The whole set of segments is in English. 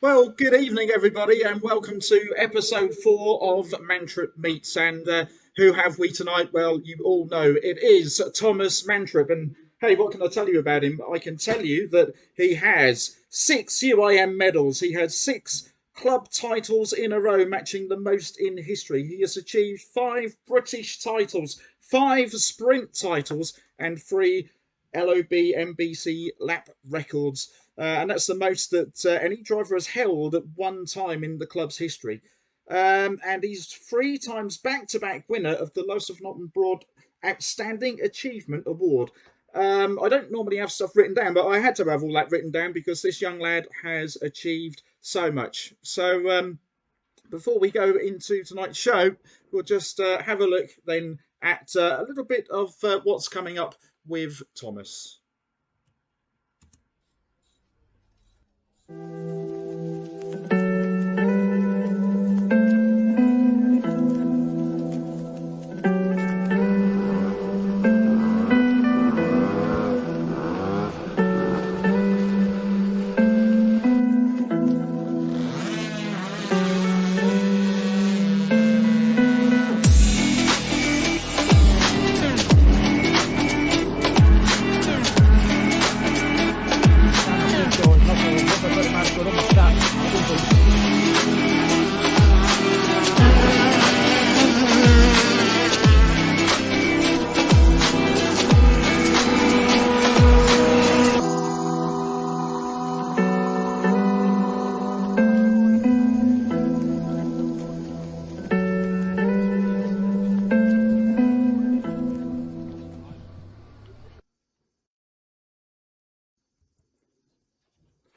Well, good evening, everybody, and welcome to episode 4 of Mantripp Meets. And who have we tonight? Well, you all know it is Thomas Mantripp. And hey, what can I tell you about him? I can tell you that he has 6 UIM medals. He has 6 club titles in a row, matching the most in history. He has achieved 5 British titles, 5 sprint titles, and 3 LOB MBC lap records. And that's the most that any driver has held at one time in the club's history. And he's 3 times back-to-back winner of the Lois of Norton Broad Outstanding Achievement Award. I don't normally have stuff written down, but I had to have all that written down because this young lad has achieved so much. So before we go into tonight's show, we'll just have a look then at a little bit of what's coming up with Thomas.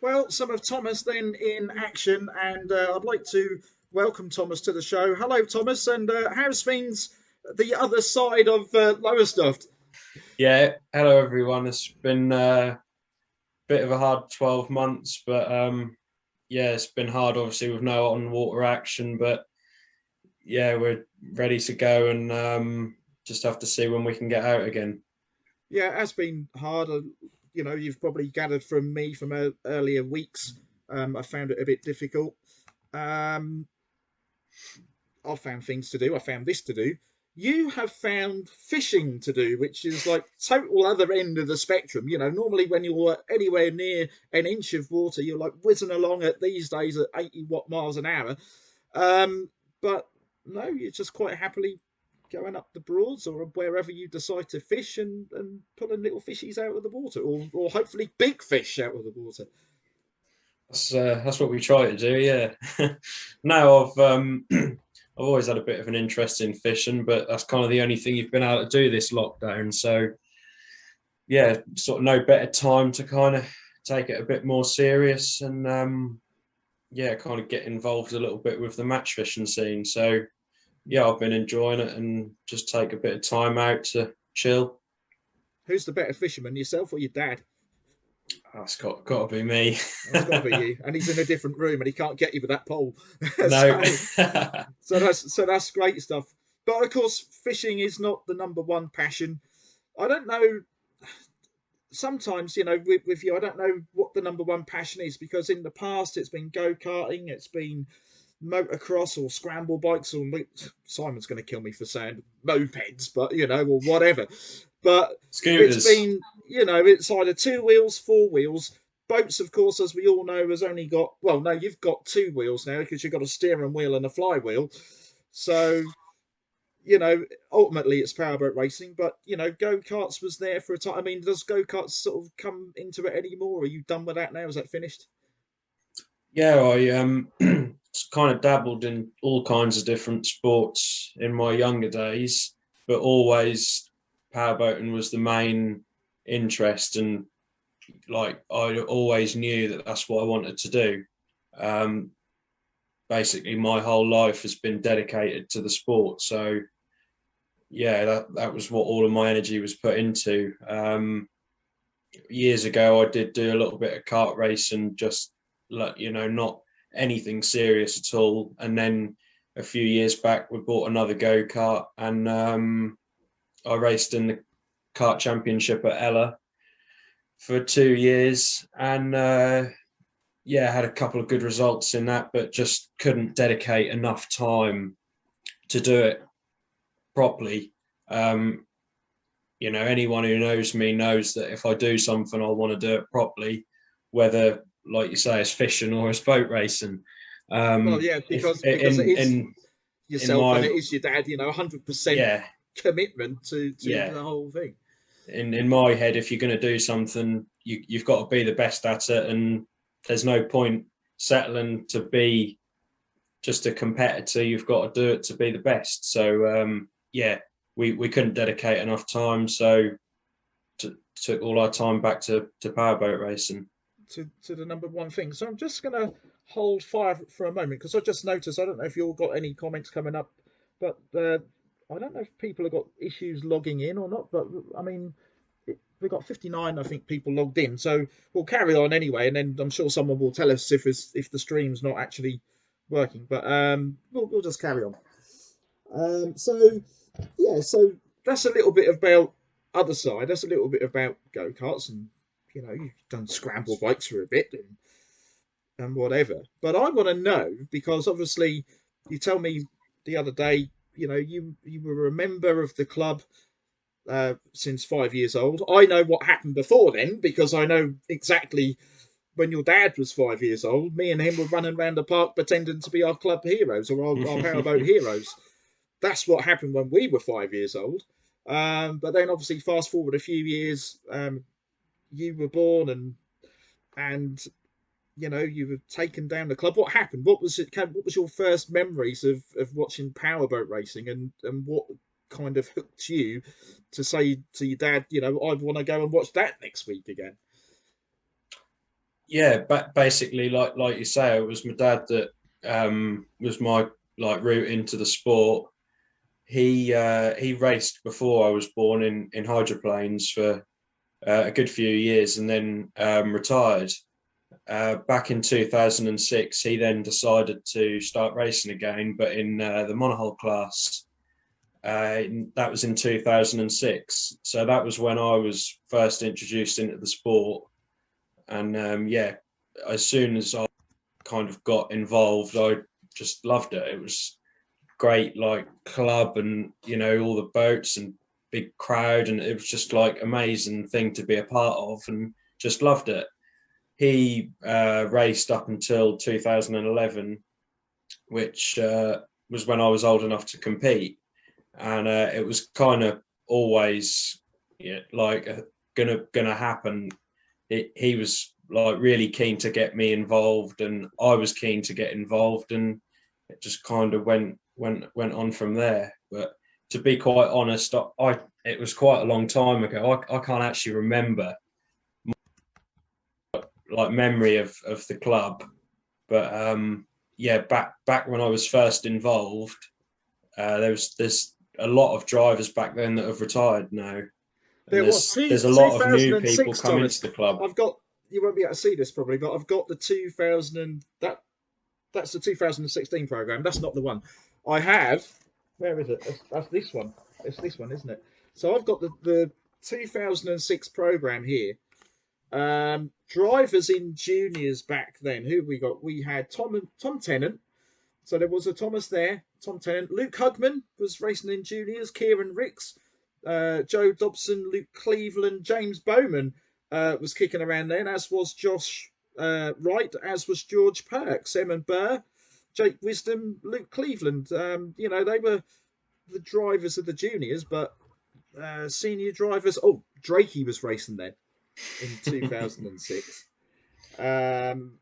Well, some of Thomas then in action, and I'd like to welcome Thomas to the show. Hello, Thomas, and how's things the other side of Lowestoft? Yeah, hello everyone. It's been a bit of a hard 12 months, but yeah, it's been hard obviously with no on water action, but yeah, we're ready to go and just have to see when we can get out again. Yeah, it has been hard. You've probably gathered from me from earlier weeks. I found it a bit difficult. Um, I found things to do. I found this to do. You have found fishing to do, which is like total other end of the spectrum. Normally when you're anywhere near an inch of water, you're like whizzing along at these days at 80 miles an hour. But no, you're just quite happily going up the Broads or wherever you decide to fish and pulling little fishies out of the water, or hopefully big fish out of the water. That's what we try to do. Yeah. No, I've always had a bit of an interest in fishing, but that's kind of the only thing you've been able to do this lockdown. So yeah, sort of no better time to kind of take it a bit more serious and yeah, kind of get involved a little bit with the match fishing scene. So yeah, I've been enjoying it and just take a bit of time out to chill. Who's the better fisherman, yourself or your dad? That's got to be me. That's got to be you. And he's in a different room and he can't get you with that pole. No. so, so that's great stuff. But of course, fishing is not the number one passion. I don't know. Sometimes, with you, I don't know what the number one passion is because in the past it's been go karting, it's been motocross or scramble bikes, or Simon's going to kill me for saying mopeds, but or whatever. But it's Scooters. been, it's either 2 wheels, 4 wheels. Boats, of course, as we all know, has only got, well, no, you've got 2 wheels now because you've got a steering wheel and a flywheel. So, ultimately it's powerboat racing, but, go karts was there for a time. I mean, does go karts sort of come into it anymore? Are you done with that now? Is that finished? Yeah, I kind of dabbled in all kinds of different sports in my younger days, but always powerboating was the main interest, and like I always knew that that's what I wanted to do. Um, Basically, my whole life has been dedicated to the sport, so yeah, that was what all of my energy was put into. Years ago, I did do a little bit of kart racing, just like not anything serious at all. And then a few years back, we bought another go kart, and I raced in the kart championship at Ella for 2 years, and yeah, had a couple of good results in that, but just couldn't dedicate enough time to do it properly. Um, anyone who knows me knows that if I do something, I want to do it properly, whether, like you say, it's fishing or it's boat racing. Well, yeah, If because it is in yourself and my it is your dad. 100% yeah commitment to yeah the whole thing. in my head, if you're going to do something, you've got to be the best at it, and there's no point settling to be just a competitor. You've got to do it to be the best. So yeah, we couldn't dedicate enough time, so took all our time back to powerboat racing. To the number one thing. So I'm just going to hold fire for a moment because I just noticed. I don't know if you all got any comments coming up, but I don't know if people have got issues logging in or not. But I mean, we've got 59, I think, people logged in. So we'll carry on anyway, and then I'm sure someone will tell us if the stream's not actually working. But we'll just carry on. So yeah, so that's a little bit about other side. That's a little bit about go karts, and you've done scramble bikes for a bit and whatever. But I want to know because obviously you tell me the other day, you were a member of the club since 5 years old. I know what happened before then because I know exactly when your dad was 5 years old. Me and him were running around the park pretending to be our club heroes or our powerboat heroes. That's what happened when we were 5 years old. But then obviously fast forward a few years, you were born and you were taken down the club. What happened? What was it? What was your first memories of watching powerboat racing, and what kind of hooked you to say to your dad, I want to go and watch that next week again? Yeah, but basically, like you say, it was my dad that was my route into the sport. He raced before I was born in hydroplanes for a good few years, and then retired. Back in 2006, he then decided to start racing again, but in the monohull class. That was in 2006. So that was when I was first introduced into the sport. And yeah, as soon as I kind of got involved, I just loved it. It was great, like club and, all the boats and big crowd. And it was just like amazing thing to be a part of and just loved it. He raced up until 2011, which was when I was old enough to compete, and it was kind of always like gonna happen. He was like really keen to get me involved, and I was keen to get involved, and it just kind of went on from there. But to be quite honest, I it was quite a long time ago. I can't actually remember like memory of the club, but yeah, back when I was first involved, there's a lot of drivers back then that have retired now, and There was there's a lot of new people 2006, come into Thomas. the club. I've got you won't be able to see this probably, but I've got the 2000 that's the 2016 program. That's not the one I have. Where is it? That's this one. It's this one, isn't it? So I've got the 2006 program here. Drivers in juniors back then. Who we got? We had Tom Tennant. So there was a Thomas there. Tom Tennant. Luke Hugman was racing in juniors. Kieran Ricks, Joe Dobson, Luke Cleveland, James Bowman was kicking around then, as was Josh Wright, as was George Perks, Eamon Burr, Jake Wisdom, Luke Cleveland. They were the drivers of the juniors, but senior drivers. Oh, Drakey was racing then in 2006. Mark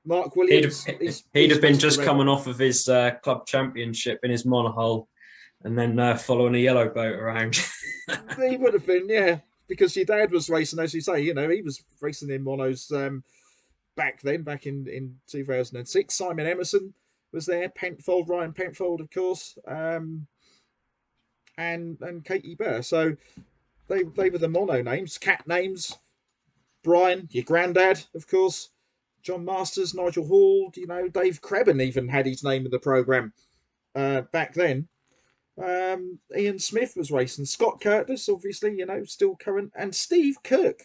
He'd have, Williams, he'd he's have been raced just forever. coming off of his club championship in his monohull, and then following a yellow boat around. He would have been, yeah, because your dad was racing, as you say. He was racing in monos back then, back in 2006. Simon Emerson was there. Penfold, Ryan Penfold, of course, and Katie Burr. So they were the mono names, cat names. Brian, your granddad, of course. John Masters, Nigel Hall. Dave Crebban even had his name in the program back then. Ian Smith was racing. Scott Curtis, obviously, still current. And Steve Cook,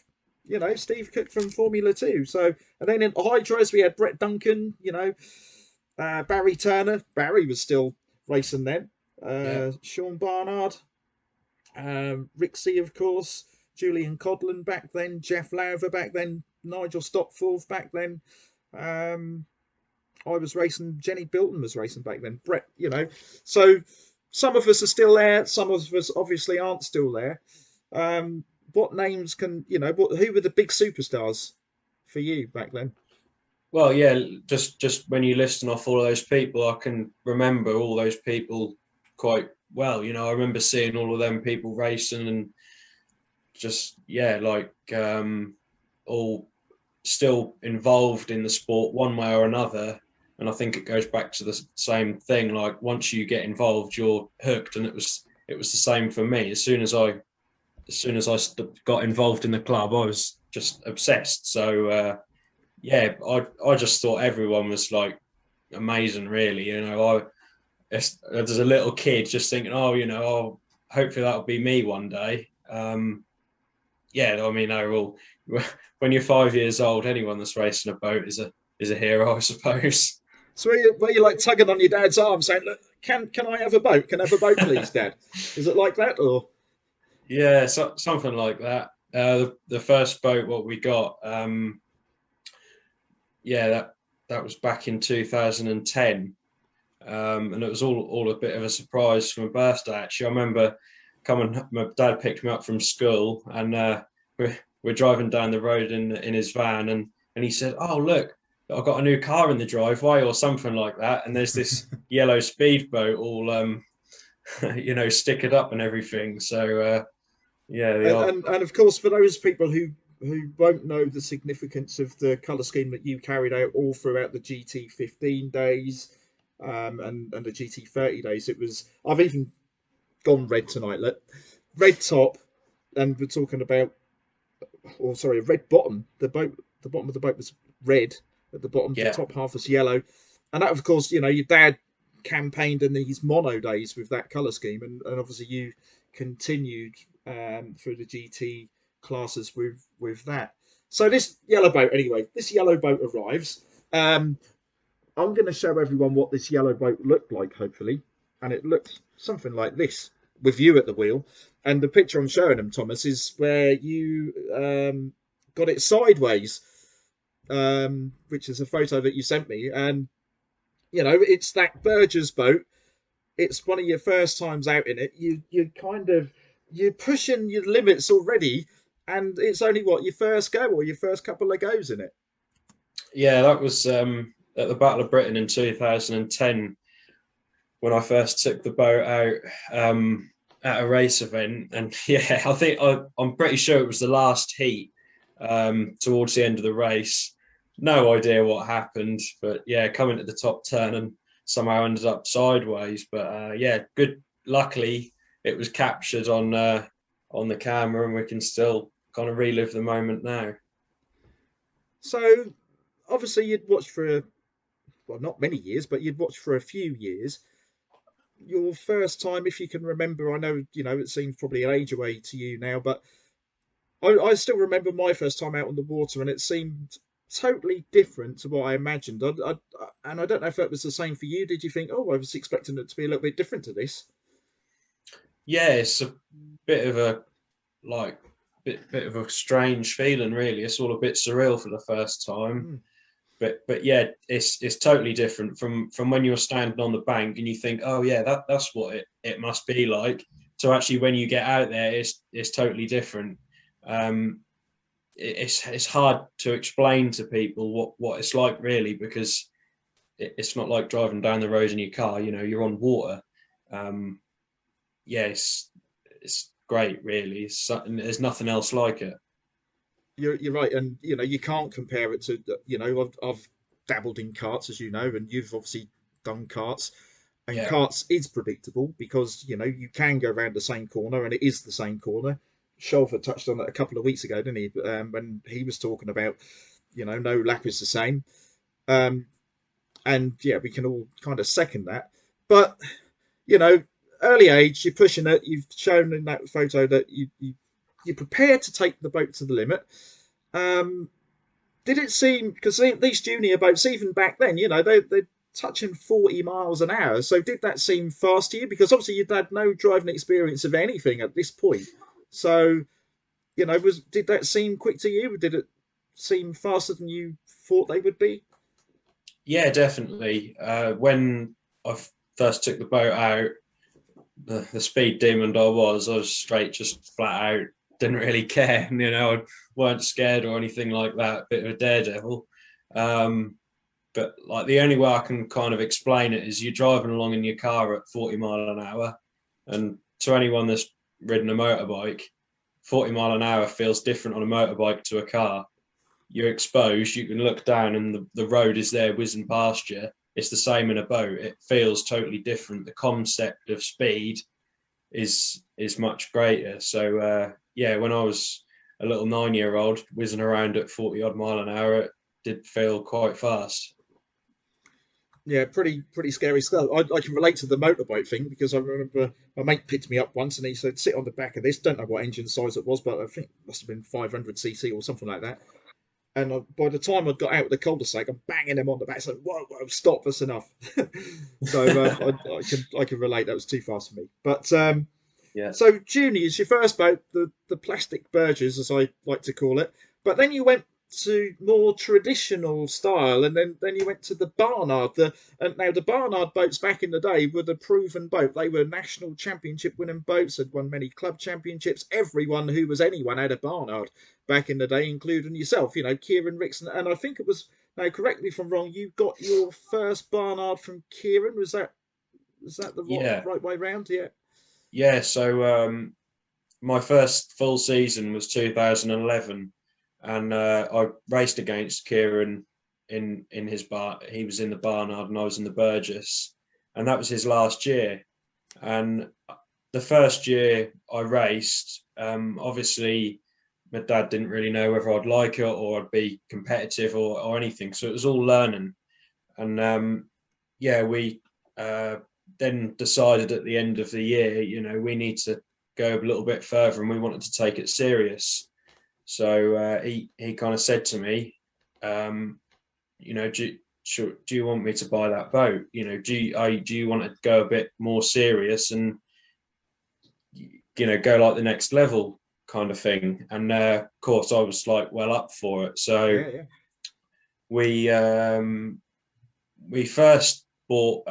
Steve Cook from Formula 2. So, and then in Hydros, we had Brett Duncan, Barry Turner. Barry was still racing then. Yeah. Sean Barnard, Rixie, of course, Julian Codland back then, Jeff Lowther back then, Nigel Stopforth back then. Um, I was racing, Jenny Bilton was racing back then. Brett, So some of us are still there, some of us obviously aren't still there. What names who were the big superstars for you back then? Well, yeah, just when you listen off all of those people, I can remember all those people quite well. I remember seeing all of them people racing and just all still involved in the sport one way or another. And I think it goes back to the same thing. Like once you get involved, you're hooked, and it was the same for me. As soon as I got involved in the club, I was just obsessed. So yeah, I just thought everyone was like amazing, really. As a little kid, just thinking, hopefully that'll be me one day. Yeah, I mean, overall, when you're 5 years old, anyone that's racing a boat is a hero, I suppose. So were you like tugging on your dad's arm, saying, "Look, can I have a boat? Can I have a boat, please, Dad?" Is it like that, or? Yeah, something like that. The first boat what we got, yeah, that was back in 2010, and it was all a bit of a surprise for my birthday. Actually, I remember my dad picked me up from school, and we're driving down the road in his van, and he said, "Oh, look, I've got a new car in the driveway," or something like that. And there's this yellow speedboat all stickered up and everything. So yeah, the old And of course, for those people who won't know the significance of the colour scheme that you carried out all throughout the GT15 days, and the GT30 days, I've even gone red tonight. Look, red top, and we're talking about, or sorry, red bottom. The bottom of the boat was red at the bottom. The yeah. top half was yellow, and that, of course, your dad campaigned in these mono days with that colour scheme, and obviously you continued through the GT classes with that. So this yellow boat, anyway, this yellow boat arrives. I'm going to show everyone what this yellow boat looked like, hopefully, and it looks something like this with you at the wheel. And the picture I'm showing them, Thomas, is where you got it sideways, which is a photo that you sent me. And it's that Burgess boat. It's one of your first times out in it. You're pushing your limits already, and it's only what your first go or your first couple of goes in it. Yeah, that was at the Battle of Britain in 2010 when I first took the boat out at a race event. And yeah, I'm pretty sure it was the last heat towards the end of the race. No idea what happened, but yeah, coming to the top turn and somehow ended up sideways. But yeah, good. Luckily, it was captured on the camera, and we can still kind of relive the moment now. So obviously you'd watched well, not many years, but you'd watched for a few years. Your first time, if you can remember, I know it seems probably an age away to you now, but I still remember my first time out on the water, and it seemed totally different to what I imagined. And I don't know if that was the same for you. Did you think, oh, I was expecting it to be a little bit different to this? Yeah, it's a bit of a like bit of a strange feeling, really. It's all a bit surreal for the first time. Mm. But yeah, it's totally different from when you're standing on the bank and you think, oh yeah, that's what it must be like. So actually, when you get out there, it's totally different. Um, it's hard to explain to people what it's like, really, because it's not like driving down the road in your car. You're on water. Um, yeah, it's great, really. There's nothing else like it. You're right, and you can't compare it to I've dabbled in karts, as you know, and you've obviously done karts. And Yeah, karts is predictable because you can go around the same corner, and it is the same corner. Sholfer touched on it a couple of weeks ago, didn't he? When he was talking about no lap is the same. Um, and yeah, we can all kind of second that. But you know, early age, you're pushing it. You've shown in that photo that you're prepared to take the boat to the limit. Um, did it seem, because these junior boats, even back then, they're touching 40 miles an hour. So did that seem fast to you? Because obviously you'd had no driving experience of anything at this point. So, was did that seem quick to you? Did it seem faster than you thought they would be? Yeah, definitely. When I first took the boat out, the speed demon I was straight, just flat out, didn't really care. I weren't scared or anything like that. Bit of a daredevil. Um, but like the only way I can kind of explain it is you're driving along in your car at 40 mile an hour, and to anyone that's ridden a motorbike, 40 mile an hour feels different on a motorbike to a car. You're exposed, you can look down and the road is there whizzing past you. It's the same in a boat. It feels totally different. The concept of speed is much greater. So yeah, when I was a little 9 year old whizzing around at 40 odd mile an hour, it did feel quite fast. Yeah, pretty scary stuff. I can relate to the motorbike thing because I remember my mate picked me up once and he said, "Sit on the back of this." Don't know what engine size it was, but I think it must have been 500 cc or something like that. And by the time I got out of the cul-de-sac, I'm banging him on the back, saying, "Whoa, whoa, stop! That's enough." So I can relate. That was too fast for me. But Yeah. so juniors, your first boat, the plastic Burgess, as I like to call it. But then you went to more traditional style, and then you went to the Barnard. And now the Barnard boats back in the day were the proven boat. They were national championship winning boats, had won many club championships. Everyone who was anyone had a Barnard back in the day, including yourself. Kieran Rixon, and I think it was. Now, correct me if I'm wrong. You got your first Barnard from Kieran. Was that the Yeah. right way round? Yeah. Yeah. So my first full season was 2011, and I raced against Kieran in his bar. He was in the Barnard and I was in the Burgess, and that was his last year. And the first year I raced, obviously my dad didn't really know whether I'd like it or I'd be competitive or anything. So it was all learning. And yeah, we uh, then decided at the end of the year, we need to go a little bit further and we wanted to take it serious. So he kind of said to me, um, do you want me to buy that boat? Do you want to go a bit more serious and go like the next level kind of thing? And of course, I was like well up for it. So Yeah, yeah. we um, we first bought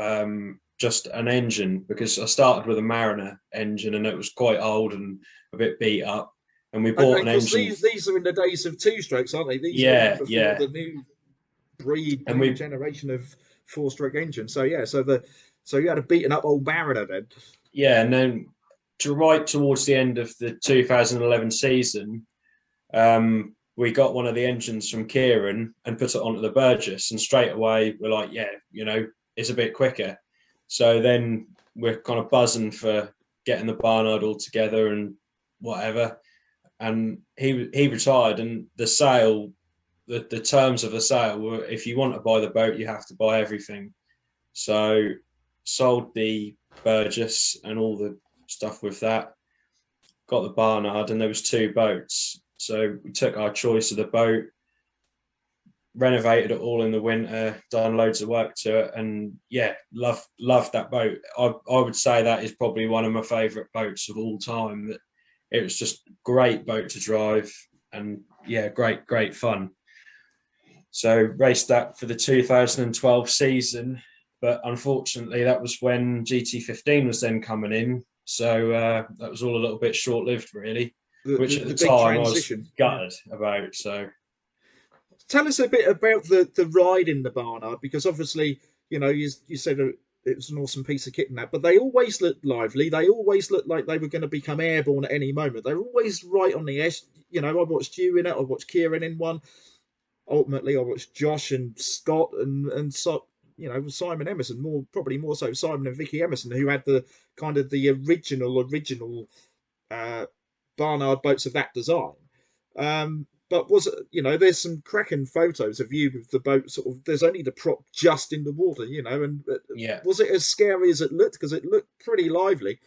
just an engine because I started with a Mariner engine and it was quite old and a bit beat up. And we And bought an of course, engine. these are in the days of two strokes, aren't they? These are Yeah, before yeah. the new breed, And new we, generation of four-stroke engine. So yeah, so you had a beaten up old Mariner then. yeah. And then right towards the end of the 2011 season, we got one of the engines from Kieran and put it onto the Burgess. And straight away, we're like, yeah, it's a bit quicker. So then we're kind of buzzing for getting the Barnard all together and whatever. And he retired, and the terms of the sale were if you want to buy the boat, you have to buy everything. So sold the Burgess and all the stuff with that, got the Barnard, and there was two boats. So we took our choice of the boat, renovated it all in the winter, done loads of work to it, and yeah, loved that boat. I would say that is probably one of my favourite boats of all time. That it was just a great boat to drive, and yeah, great fun. So raced that for the 2012 season, but unfortunately that was when GT15 was then coming in. So that was all a little bit short lived, really. The, Which the at the the big time I was transition. Yeah. gutted about. So Tell us a bit about the ride in the Barnard because obviously you said it was an awesome piece of kit and that, but they always looked lively. They always looked like they were going to become airborne at any moment. They're always right on the edge. I watched you in it. I watched Kieran in one. Ultimately, I watched Josh and Scott and so Simon Emerson, probably more so Simon and Vicky Emerson, who had the kind of the original uh, Barnard boats of that design. But was it, there's some cracking photos of you with the boat sort of, there's only the prop just in the water, and yeah, was it as scary as it looked? Because it looked pretty lively.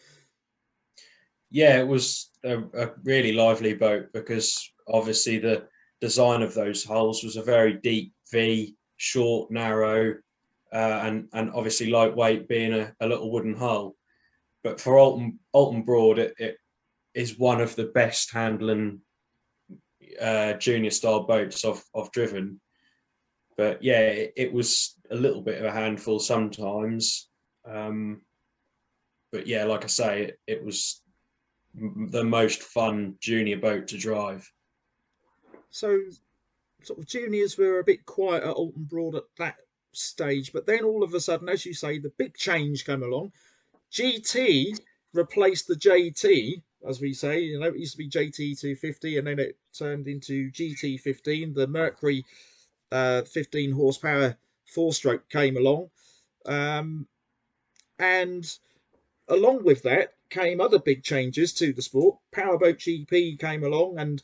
yeah, it was a really lively boat because obviously the design of those holes was a very deep V, short, narrow, and obviously lightweight being a little wooden hull. But for Alton Broad, it is one of the best handling junior style boats I've driven. But yeah, it was a little bit of a handful sometimes. But yeah, like I say, it was the most fun junior boat to drive. So, sort of juniors were a bit quiet at Alton Broad at that stage, but then all of a sudden, as you say, the big change came along. GT replaced the JT, as we say. You know, it used to be JT 250, and then it turned into GT 15. The Mercury 15 horsepower four-stroke came along, and along with that came other big changes to the sport. Powerboat GP came along, and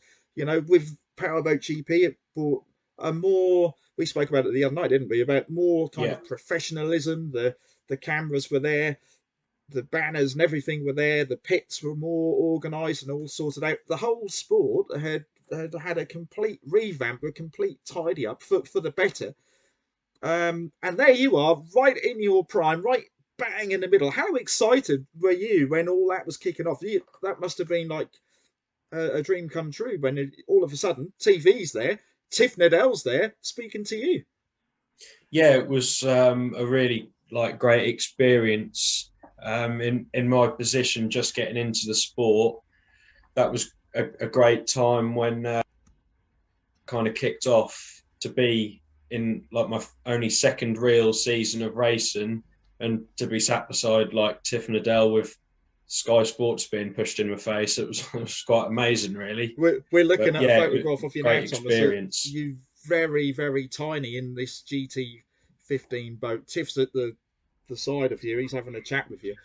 with Powerboat GP, it brought a more. We spoke about it the other night, didn't we? About more kind of professionalism. The cameras were there, the banners and everything were there. The pits were more organised and all sorted out. The whole sport had a complete revamp, a complete tidy up for the better. And there you are, right in your prime, right bang in the middle. How excited were you when all that was kicking off? That must have been like a dream come true when all of a sudden TV's there, Tiff Needell's there speaking to you. Yeah, it was a really great experience. In my position, just getting into the sport, that was a great time when kind of kicked off to be in my only second real season of racing, and to be sat beside Tiff Needell with Sky Sports being pushed in my face. It was quite amazing, really. We're looking at a photograph of you now, Thomas. Experience. You very, very tiny in this GT15 boat. Tiff's at the side of you. He's having a chat with you,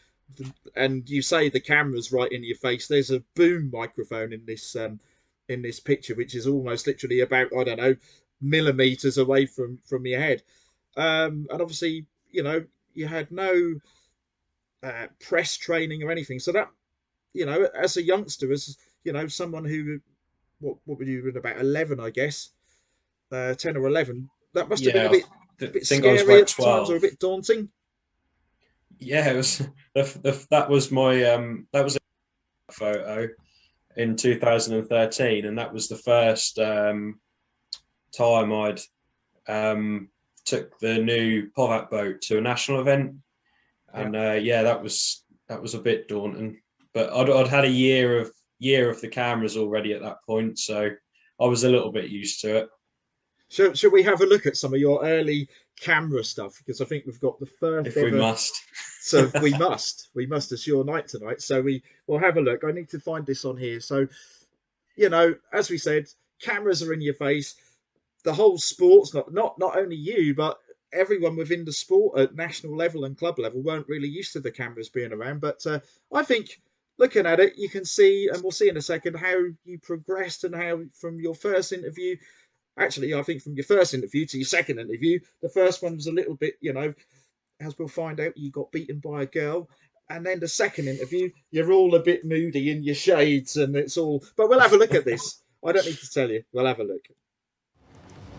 and you say the camera's right in your face. There's a boom microphone in this picture, which is almost literally about, I don't know, millimeters away from your head. And obviously, you had no press training or anything. So that, as a youngster, as someone who, what were you in, about 11, I guess, 10 or 11, that must have been a bit scary at times, or a bit daunting. Yeah, it was. That was my that was a photo in 2013, and that was the first time I'd took the new Povat boat to a national event, and that was a bit daunting. But I'd had a year of the cameras already at that point, so I was a little bit used to it. Should we have a look at some of your early camera stuff? Because I think we've got the first. If we must. So we must. It's your night tonight. So we'll have a look. I need to find this on here. So, as we said, cameras are in your face. The whole sport's not only you, but everyone within the sport at national level and club level weren't really used to the cameras being around. But I think looking at it, you can see, and we'll see in a second, how you progressed and how from your first interview. Actually, I think from your first interview to your second interview, the first one was a little bit, as we'll find out, you got beaten by a girl. And then the second interview, you're all a bit moody in your shades and it's all... But we'll have a look at this. I don't need to tell you. We'll have a look.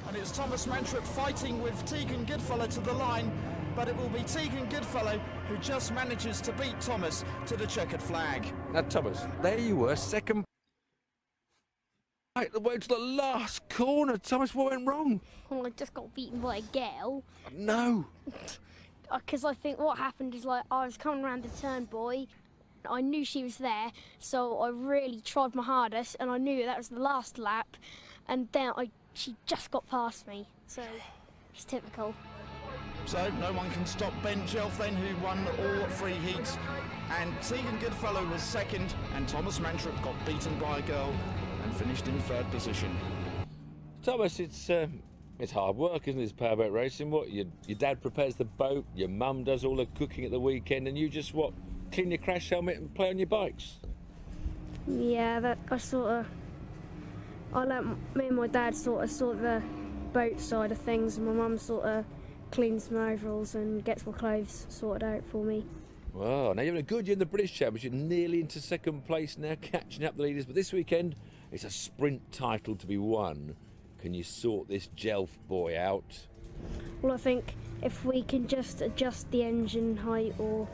And it's Thomas Mantripp fighting with Tegan Goodfellow to the line, but it will be Tegan Goodfellow who just manages to beat Thomas to the checkered flag. Now, Thomas, there you were, second... Right the way to the last corner. Thomas, what went wrong? Well, I just got beaten by a girl. No. Because I think what happened is, I was coming around the turn, boy. I knew she was there, so I really tried my hardest, and I knew that was the last lap. And then she just got past me, so it's typical. So no one can stop Ben Jelf then, who won all three heats. And Tegan Goodfellow was second, and Thomas Mantripp got beaten by a girl and finished in third position. Thomas, it's hard work, isn't it, this powerboat racing? What, your dad prepares the boat, your mum does all the cooking at the weekend, and you just, clean your crash helmet and play on your bikes? Yeah, I let me and my dad sort the boat side of things, and my mum sort of cleans my overalls and gets my clothes sorted out for me. Well, now you're having a good year in the British Championship, nearly into second place now, catching up the leaders, but this weekend it's a sprint title to be won. Can you sort this Jelf boy out? Well, I think if we can just adjust the engine height or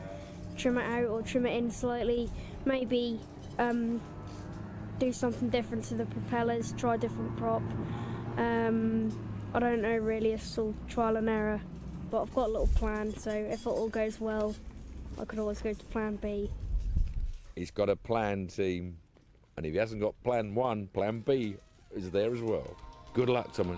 trim it out or trim it in slightly, maybe do something different to the propellers, try a different prop. I don't know really, it's all trial and error, but I've got a little plan, so if it all goes well, I could always go to plan B. He's got a plan, team, and if he hasn't got plan 1, plan B is there as well. Good luck, Thomas.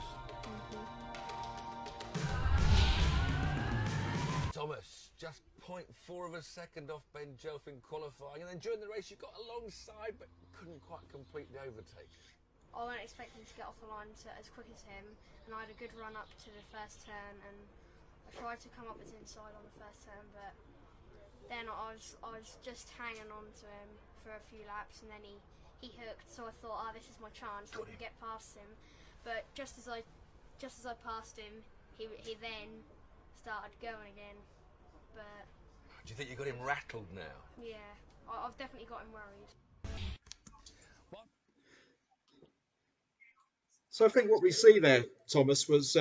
Thomas, just 0.4 of a second off Ben Jelf in qualifying, and then during the race you got alongside but couldn't quite complete the overtake. I wasn't expecting to get off the line as quick as him, and I had a good run up to the first turn, and I tried to come up as inside on the first turn, but then I was just hanging on to him for a few laps, and then he hooked, so I thought, this is my chance, I can get past him. But just as I passed him, he then started going again. But do you think you got him rattled now? yeah, I've definitely got him worried. So I think what we see there, Thomas, was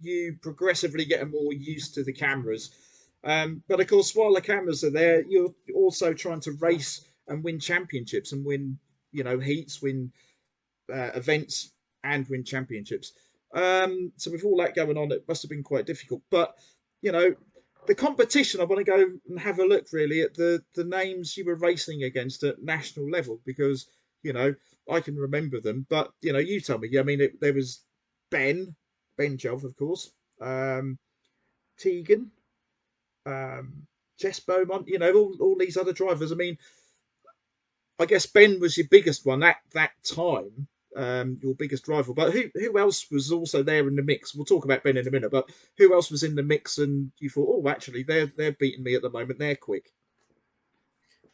you progressively getting more used to the cameras. But of course, while the cameras are there, you're also trying to race and win championships and win, heats, win events, and win championships. So with all that going on, it must have been quite difficult. But the competition, I want to go and have a look really at the names you were racing against at national level, because I can remember them. But you tell me. I mean, there was Ben Jelf, of course, Tegan, Jess Beaumont. All these other drivers. I mean, I guess Ben was your biggest one at that time, your biggest rival. But who else was also there in the mix? We'll talk about Ben in a minute. But who else was in the mix? And you thought, oh, actually, they're beating me at the moment. They're quick.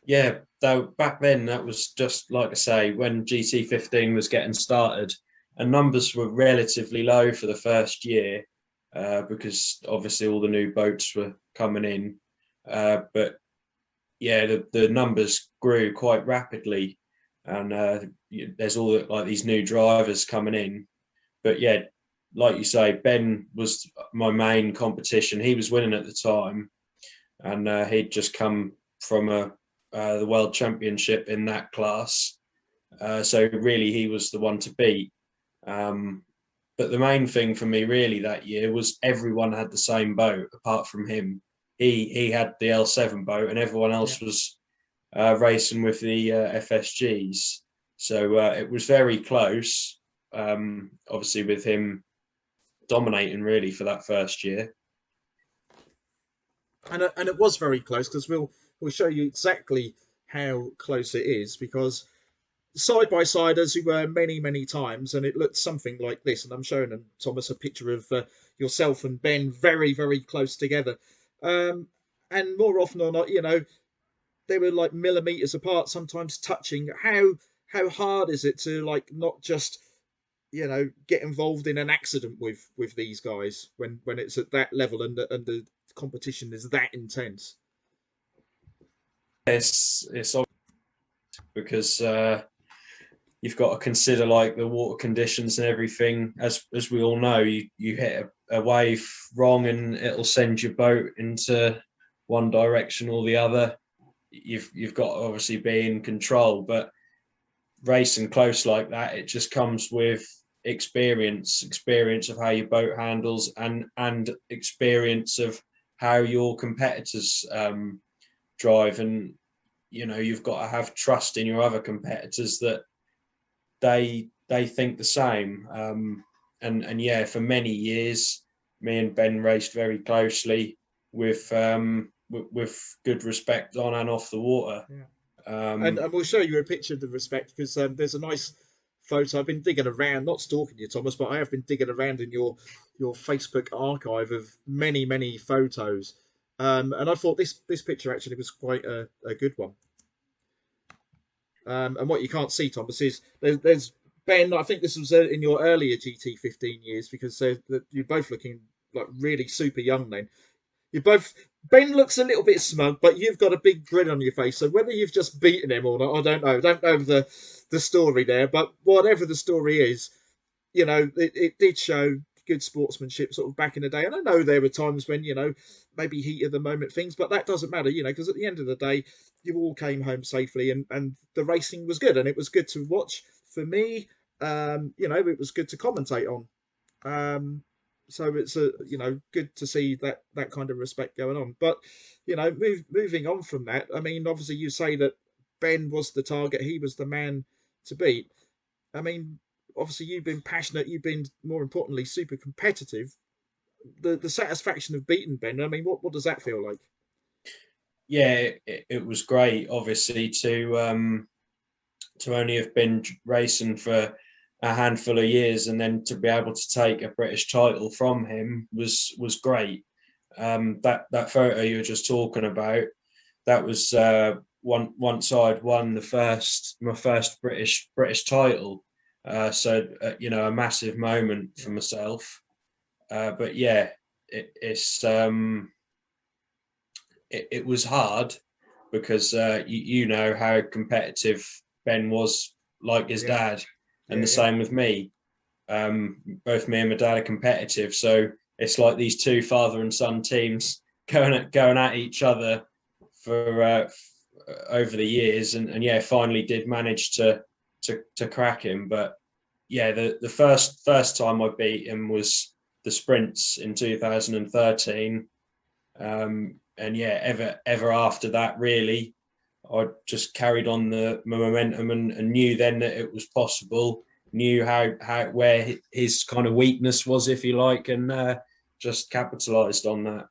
Yeah, though back then that was just like I say, when GT15 was getting started, and numbers were relatively low for the first year because obviously all the new boats were coming in. But yeah, the numbers grew quite rapidly, and there's all like these new drivers coming in. But yeah, like you say, Ben was my main competition. He was winning at the time, and he'd just come from the World Championship in that class. So really, he was the one to beat. But the main thing for me really that year was everyone had the same boat apart from him. He had the L7 boat, and everyone else was racing with the FSGs. So it was very close, obviously with him dominating really for that first year. And it was very close, because we'll show you exactly how close it is, because side by side, as we were many times, and it looked something like this. And I'm showing them, Thomas, a picture of yourself and Ben very, very close together. And more often than not, they were like millimeters apart, sometimes touching. How hard is it to not just get involved in an accident with these guys when it's at that level and the competition is that intense? It's obvious because you've got to consider like the water conditions and everything. As we all know, you hit a wave wrong and it'll send your boat into one direction or the other. You've got to obviously be in control, but racing close like that, it just comes with experience of how your boat handles and experience of how your competitors drive. And you've got to have trust in your other competitors that they think the same. And yeah, for many years, me and Ben raced very closely with good respect on and off the water. Yeah. And we'll show you a picture of the respect, because there's a nice photo. I've been digging around, not stalking you, Thomas, but I have been digging around in your Facebook archive of many photos. And I thought this picture actually was quite a good one. And what you can't see, Thomas, is there's Ben. I think this was in your earlier GT15 years, because you're both looking like really super young then. Ben looks a little bit smug, but you've got a big grin on your face. So whether you've just beaten him or not, I don't know. I don't know the story there, but whatever the story is, it did show good sportsmanship sort of back in the day. And I know there were times when, maybe heat of the moment things, but that doesn't matter, because at the end of the day, you all came home safely, and the racing was good, and it was good to watch for me. It was good to commentate on. So it's good to see that kind of respect going on. But moving on from that, I mean, obviously you say that Ben was the target, he was the man to beat. I mean, obviously you've been passionate, you've been, more importantly, super competitive. The satisfaction of beating Ben, I mean, what does that feel like? Yeah, it was great, obviously, to only have been racing for a handful of years and then to be able to take a British title from him was great. That photo you were just talking about, that was once I'd won my first British title. So a massive moment for myself. But yeah, it was hard because you know how competitive Ben was, like his dad, and the same with me. Both me and my dad are competitive, so it's like these two father and son teams going at each other for over the years, and yeah, finally did manage to crack him. But yeah, the first time I beat him was the sprints in 2013. And yeah, ever after that, really, I just carried on my momentum and knew then that it was possible. Knew how where his kind of weakness was, if you like, and just capitalised on that.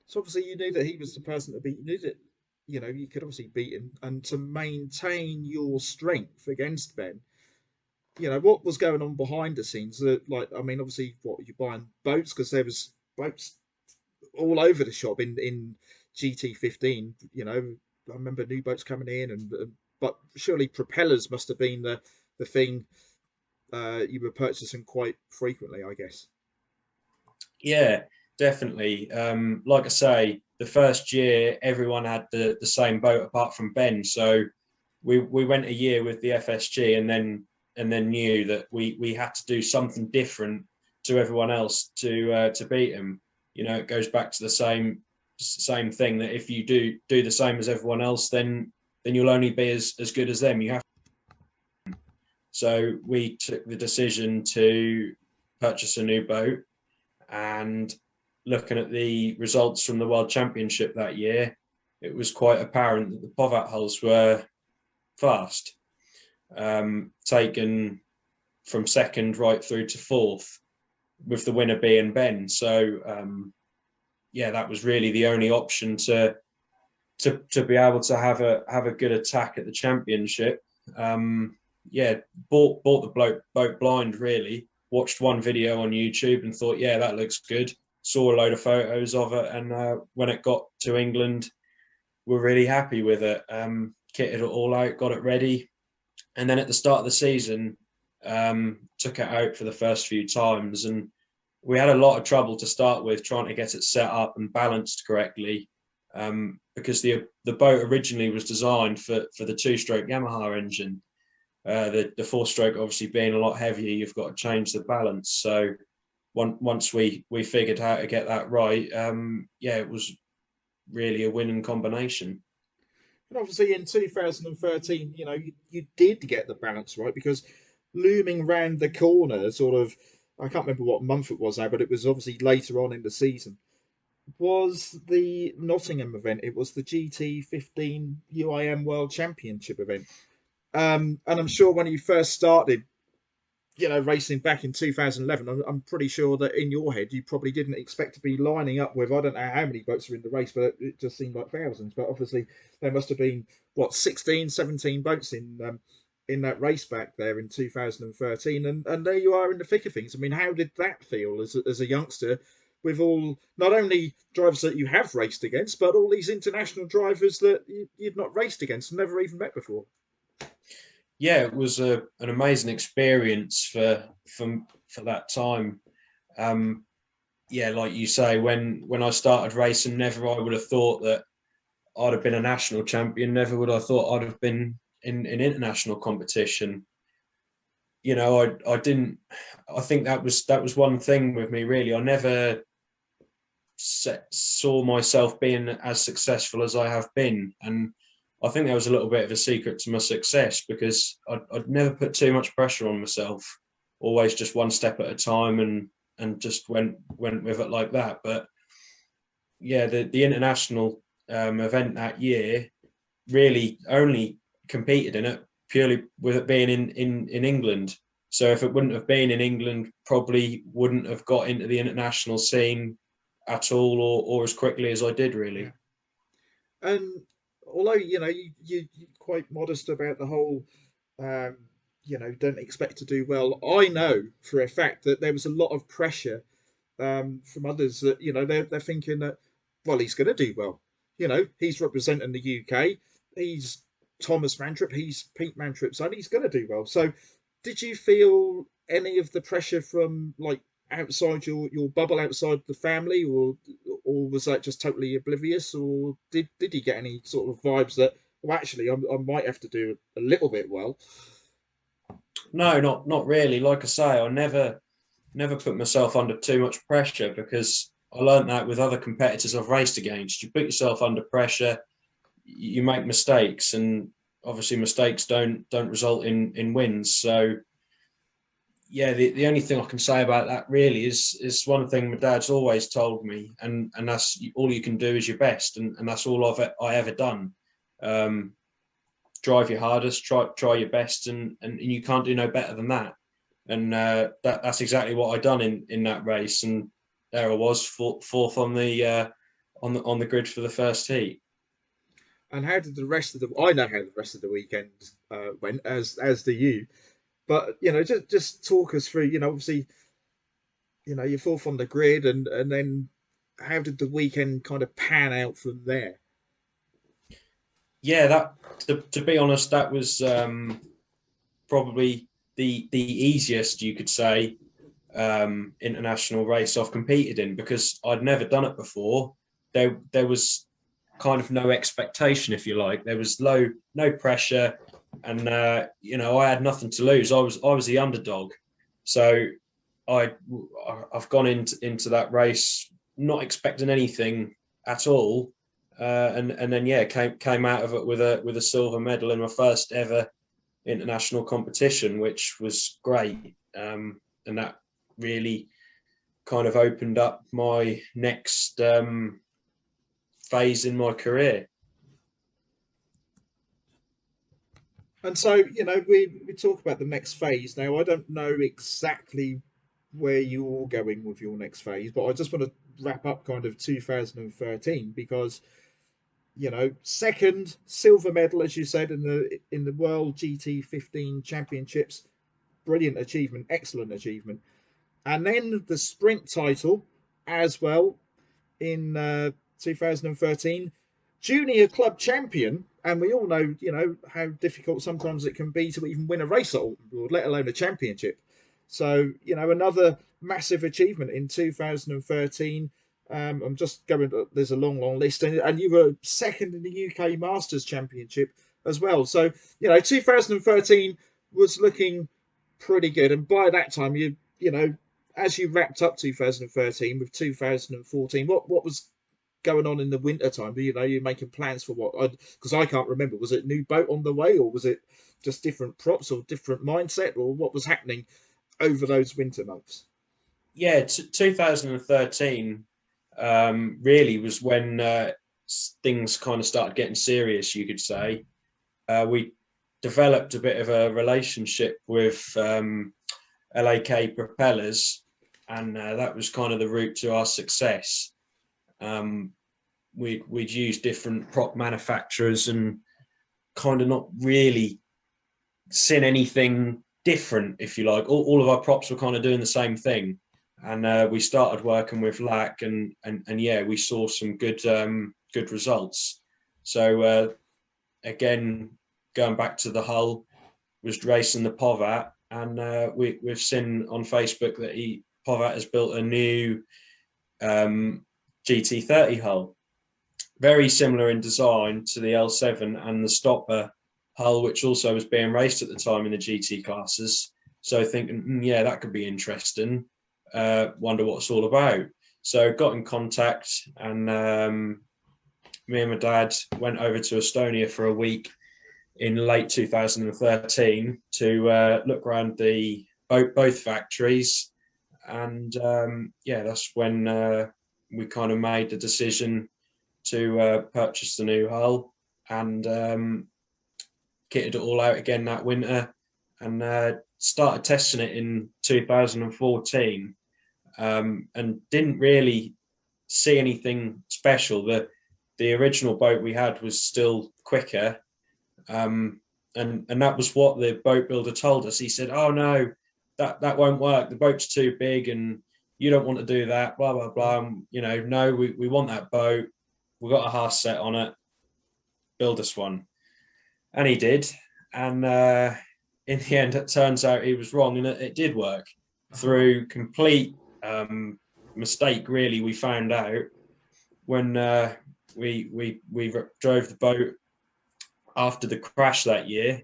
So obviously you knew that he was the person to beat. You knew that you could obviously beat him, and to maintain your strength against Ben. What was going on behind the scenes? Like, I mean, obviously, what, you buying boats, because there was boats all over the shop in GT15. I remember new boats coming in, but surely propellers must have been the thing you were purchasing quite frequently, I guess. Yeah, definitely. Like I say, the first year everyone had the same boat apart from Ben, so we went a year with the FSG, and then knew that we had to do something different to everyone else to beat him. It goes back to the same thing, that if you do the same as everyone else, then you'll only be as good as them. You have. So we took the decision to purchase a new boat, and looking at the results from the World Championship that year, it was quite apparent that the Povat hulls were fast, taken from second right through to fourth, with the winner being Ben. So yeah, that was really the only option to be able to have a good attack at the championship. Yeah, bought the boat blind, really. Watched one video on YouTube and thought, yeah, that looks good. Saw a load of photos of it, and when it got to England, we're really happy with it. Kitted it all out, got it ready, and then at the start of the season, took it out for the first few times, and we had a lot of trouble to start with trying to get it set up and balanced correctly, because the boat originally was designed for the two-stroke Yamaha engine. The four-stroke obviously being a lot heavier, you've got to change the balance. So once we figured how to get that right, yeah, it was really a winning combination. And obviously in 2013, you did get the balance right, because looming round the corner, sort of, I can't remember what month it was now, but it was obviously later on in the season, was the Nottingham event. It was the GT15 UIM World Championship event. And I'm sure when you first started, racing back in 2011, I'm pretty sure that in your head, you probably didn't expect to be lining up with, I don't know how many boats are in the race, but it just seemed like thousands. But obviously there must have been, 16, 17 boats in that race back there in 2013. And there you are in the thick of things. I mean, how did that feel as a youngster, with all, not only drivers that you have raced against, but all these international drivers that you'd not raced against and never even met before? Yeah, it was an amazing experience for that time. Yeah, like you say, when I started racing, never I would have thought that I'd have been a national champion. Never would I thought I'd have been in international competition. you know, I didn't. I think that was one thing with me really. I never saw myself being as successful as I have been, and I think that was a little bit of a secret to my success, because I'd never put too much pressure on myself. Always just one step at a time, and just went with it like that. But yeah, the international event that year, really only competed in it purely with it being in England. So if it wouldn't have been in England, probably wouldn't have got into the international scene at all, or as quickly as I did, really. Yeah. And although you're quite modest about the whole, um, don't expect to do well. I know for a fact that there was a lot of pressure from others that they're thinking that, well, he's going to do well. He's representing the UK. He's Thomas Mantripp. He's Pete Mantripp's son. He's going to do well. So, did you feel any of the pressure from like outside your bubble, outside the family, or was that just totally oblivious, or did you get any sort of vibes that, well, actually, I might have to do a little bit well? No, not really. Like I say, I never put myself under too much pressure, because I learned that with other competitors I've raced against. You put yourself under pressure, you make mistakes, and obviously mistakes don't result in wins. So yeah, the only thing I can say about that really is one thing my dad's always told me, and that's all you can do is your best, and that's all I ever done. Drive your hardest, try your best, and you can't do no better than that. And that's exactly what I done in that race, and there I was, fourth on the grid for the first heat. And how did the rest of the? I know how the rest of the weekend went, as do you. But just talk us through. Obviously, you're fourth on the grid, and then how did the weekend kind of pan out from there? Yeah, to be honest, that was probably the easiest, you could say, international race I've competed in, because I'd never done it before. There was kind of no expectation, if you like. There was no pressure, and I had nothing to lose. I was the underdog, so I've gone into that race not expecting anything at all, and then yeah, came out of it with a silver medal in my first ever international competition, which was great, and that really kind of opened up my next phase in my career. And so, we talk about the next phase. Now, I don't know exactly where you're going with your next phase, but I just want to wrap up kind of 2013, because, second silver medal, as you said, in the World GT15 Championships, brilliant achievement, excellent achievement. And then the sprint title as well in 2013, junior club champion, and we all know, how difficult sometimes it can be to even win a race at Alton Broad, let alone a championship. So, another massive achievement in 2013. I'm just going, there's a long list, and you were second in the UK Masters Championship as well. So, 2013 was looking pretty good. And by that time, as you wrapped up 2013 with 2014, what was going on in the winter time? You're making plans for what? Because I can't remember. Was it new boat on the way, or was it just different props, or different mindset, or what was happening over those winter months? Yeah, 2013 really was when things kind of started getting serious, you could say. We developed a bit of a relationship with LAK propellers, and that was kind of the route to our success. We'd use different prop manufacturers and kind of not really seen anything different, if you like. All of our props were kind of doing the same thing, and we started working with LAK, and yeah, we saw some good results. So again, going back to the hull, was racing the Povat, and we've seen on Facebook that Povat has built a new GT30 hull, very similar in design to the L7 and the Stopper hull, which also was being raced at the time in the GT classes. So thinking, yeah, that could be interesting. Wonder what it's all about. So got in contact, and me and my dad went over to Estonia for a week in late 2013 to look around the both factories. And that's when we kind of made the decision to purchase the new hull, and kitted it all out again that winter, and started testing it in 2014, and didn't really see anything special. The original boat we had was still quicker, and that was what the boat builder told us. He said, "Oh no, that won't work. The boat's too big, and you don't want to do that." Blah blah blah. And, no, we want that boat. We got a Haas set on it. Build us one, and he did. And in the end, it turns out he was wrong, and it did work. Through complete mistake, really. We found out when we drove the boat after the crash that year,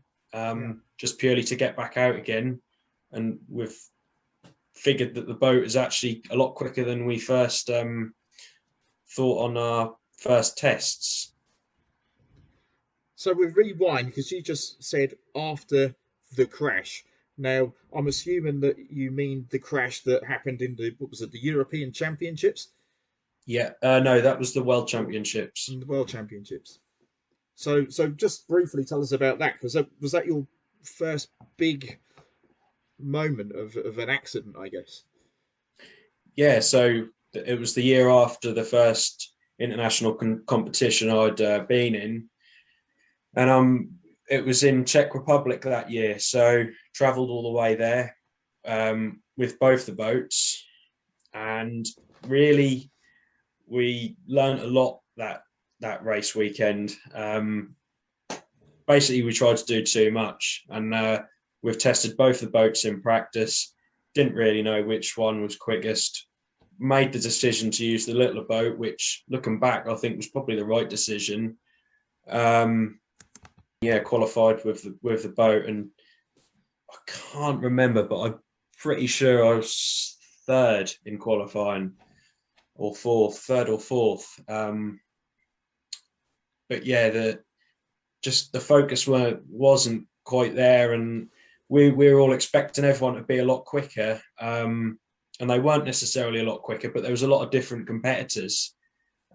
just purely to get back out again, and we've figured that the boat is actually a lot quicker than we first thought on our first tests. So we rewind, because you just said after the crash. Now, I'm assuming that you mean the crash that happened in the European Championships? Yeah, no, that was the World Championships. The World Championships. So just briefly tell us about that, because was that your first big moment of an accident, I guess? Yeah, so it was the year after the first international competition I'd been in, and it was in Czech Republic that year. So travelled all the way there with both the boats, and really we learned a lot that race weekend. Basically, we tried to do too much, and we've tested both the boats in practice. Didn't really know which one was quickest. Made the decision to use the littler boat, which, looking back, I think was probably the right decision. Qualified with the boat, and I can't remember, but I'm pretty sure I was third in qualifying, or third or fourth. But yeah, the focus wasn't quite there, and we were all expecting everyone to be a lot quicker, and they weren't necessarily a lot quicker, but there was a lot of different competitors,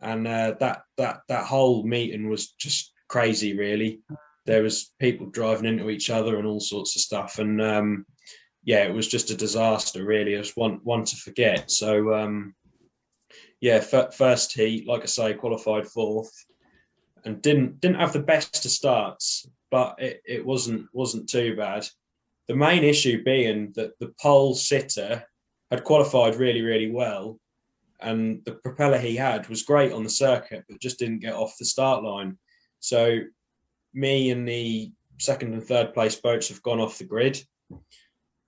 and that whole meeting was just crazy, really. There was people driving into each other and all sorts of stuff, and it was just a disaster, really. It was one to forget. So first heat, like I say, qualified fourth, and didn't have the best of starts, but it wasn't too bad. The main issue being that the pole sitter had qualified really, really well, and the propeller he had was great on the circuit, but just didn't get off the start line. So me and the second and third place boats have gone off the grid.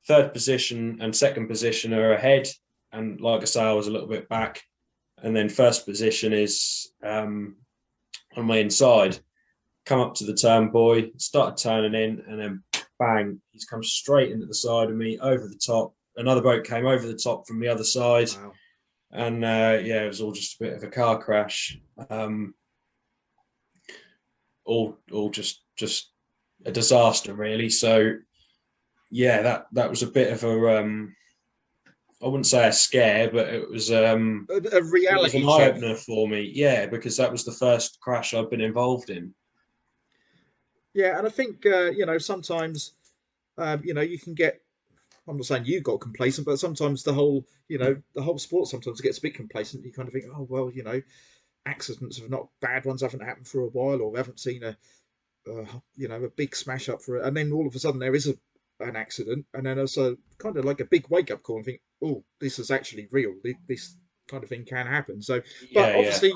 Third position and second position are ahead, and like I say, I was a little bit back. And then first position is on my inside. Come up to the turn buoy, started turning in, and then bang, he's come straight into the side of me, over the top. Another boat came over the top from the other side. Wow. And it was all just a bit of a car crash. All just a disaster, really. So yeah, that was a bit of a I wouldn't say a scare, but it was a reality an eye opener for me. Yeah, because that was the first crash I've been involved in. Yeah, and I think sometimes you can get. I'm not saying you got complacent, but sometimes the whole sport sometimes gets a bit complacent. You kind of think, oh well, accidents are not bad ones, haven't happened for a while, or we haven't seen a big smash up for it, and then all of a sudden there is an accident, and then it's kind of like a big wake up call, and think, oh, this is actually real. This kind of thing can happen. So, but obviously,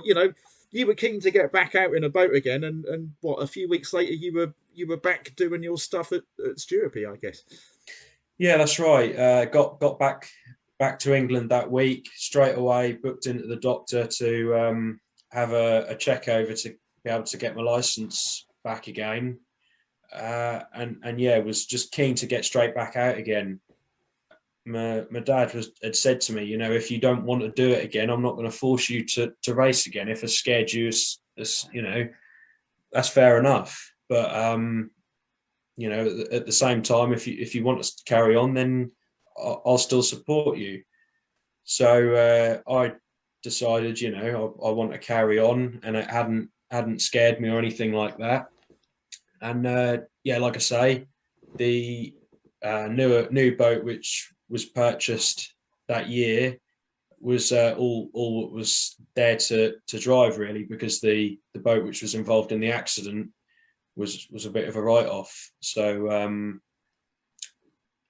you were keen to get back out in a boat again, and what, a few weeks later you were back doing your stuff at Sturepy, I guess. Yeah, that's right. Got back to England that week straight away. Booked into the doctor to have a check over to be able to get my license back again, and was just keen to get straight back out again. my dad had said to me, you know, if you don't want to do it again, I'm not going to force you to race again. If it's scared you, you know, that's fair enough. But you know, at the same time, if you want us to carry on, then I'll still support you. So I decided, you know, I want to carry on, and it hadn't scared me or anything like that. And yeah, like I say, the new boat which was purchased that year was all that was there to drive really, because the boat which was involved in the accident was a bit of a write off. So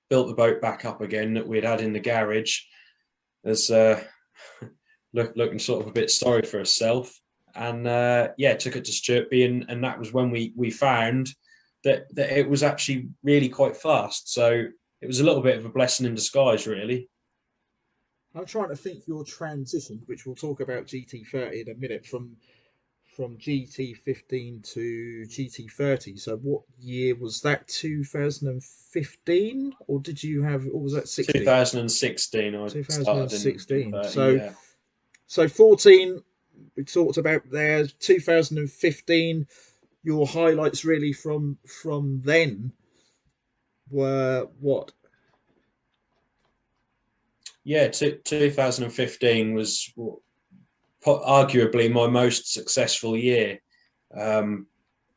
built the boat back up again that we'd had in the garage, as looking sort of a bit sorry for herself. And yeah, took it to Sturtby, and that was when we found that it was actually really quite fast. So it was a little bit of a blessing in disguise, really. I'm trying to think your transition, which we'll talk about GT30 in a minute, from GT15 to GT30. So what year was that? 2015, or did you have, or was that 16? 2016, I started in 2016. 30, So yeah. so 14 we talked about there. 2015, your highlights really from then were what? Yeah, 2015 was arguably my most successful year,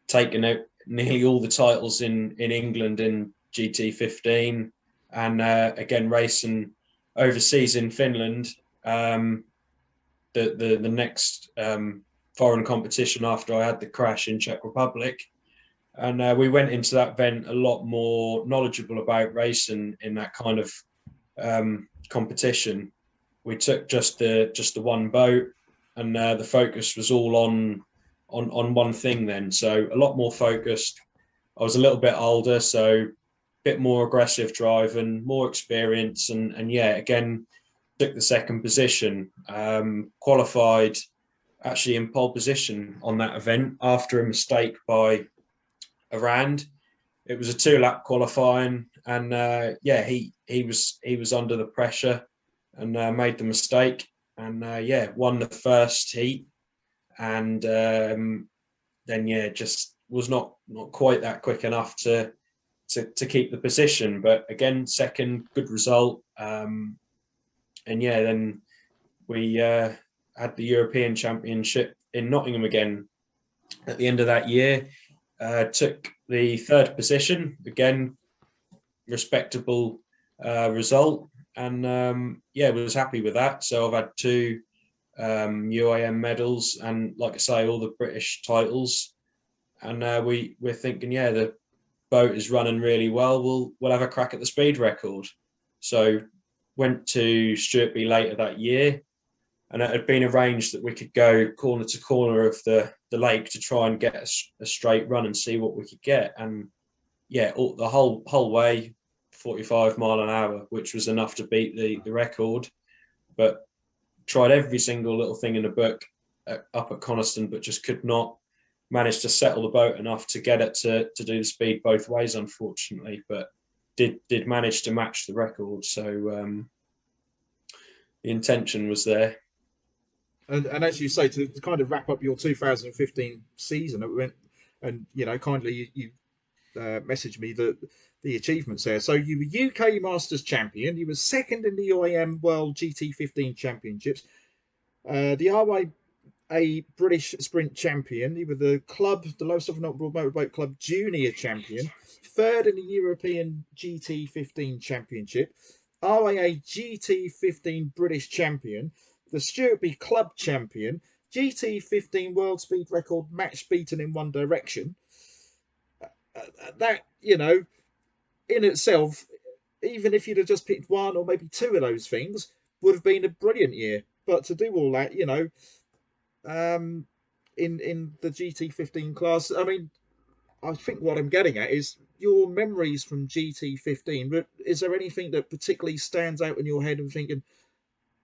taking out nearly all the titles in England in GT15, and again racing overseas in Finland. The next foreign competition after I had the crash in Czech Republic, and we went into that event a lot more knowledgeable about racing in that kind of competition. We took just the one boat, and the focus was all on one thing then. So a lot more focused. I was a little bit older, so a bit more aggressive driving, more experience, and yeah, again took the second position. Qualified actually in pole position on that event after a mistake by Arand. It was a 2-lap qualifying, and yeah, he was under the pressure and made the mistake, and yeah, won the first heat, and then yeah, just was not quite that quick enough to keep the position. But again, second, good result, and yeah, then we had the European Championship in Nottingham again at the end of that year. Took the third position again, respectable result, and yeah, was happy with that. So I've had 2 UAM medals, and like I say, all the British titles. And we're thinking, yeah, the boat is running really well. We'll have a crack at the speed record. So went to Sturtby later that year, and it had been arranged that we could go corner to corner of the lake to try and get a straight run and see what we could get. And yeah, the whole way, 45 mile an hour, which was enough to beat the record. But tried every single little thing in the book up at Coniston, but just could not manage to settle the boat enough to get it to do the speed both ways, unfortunately. But did manage to match the record. So the intention was there. And as you say, to kind of wrap up your 2015 season, it went, and you know, kindly you messaged me the achievements there. So you were UK Masters champion. You were second in the UAM World GT15 Championships. The RYA British Sprint champion. You were the Lowest Northern Motorboat Club Junior champion. Third in the European GT15 Championship. RYA GT15 British champion. The Sturtby Club champion. GT15 World Speed Record match beaten in one direction. That, you know, in itself, even if you'd have just picked one or maybe 2 of those things, would have been a brilliant year. But to do all that, you know, in the GT15 class, I mean, I think what I'm getting at is your memories from GT15. But is there anything that particularly stands out in your head and thinking,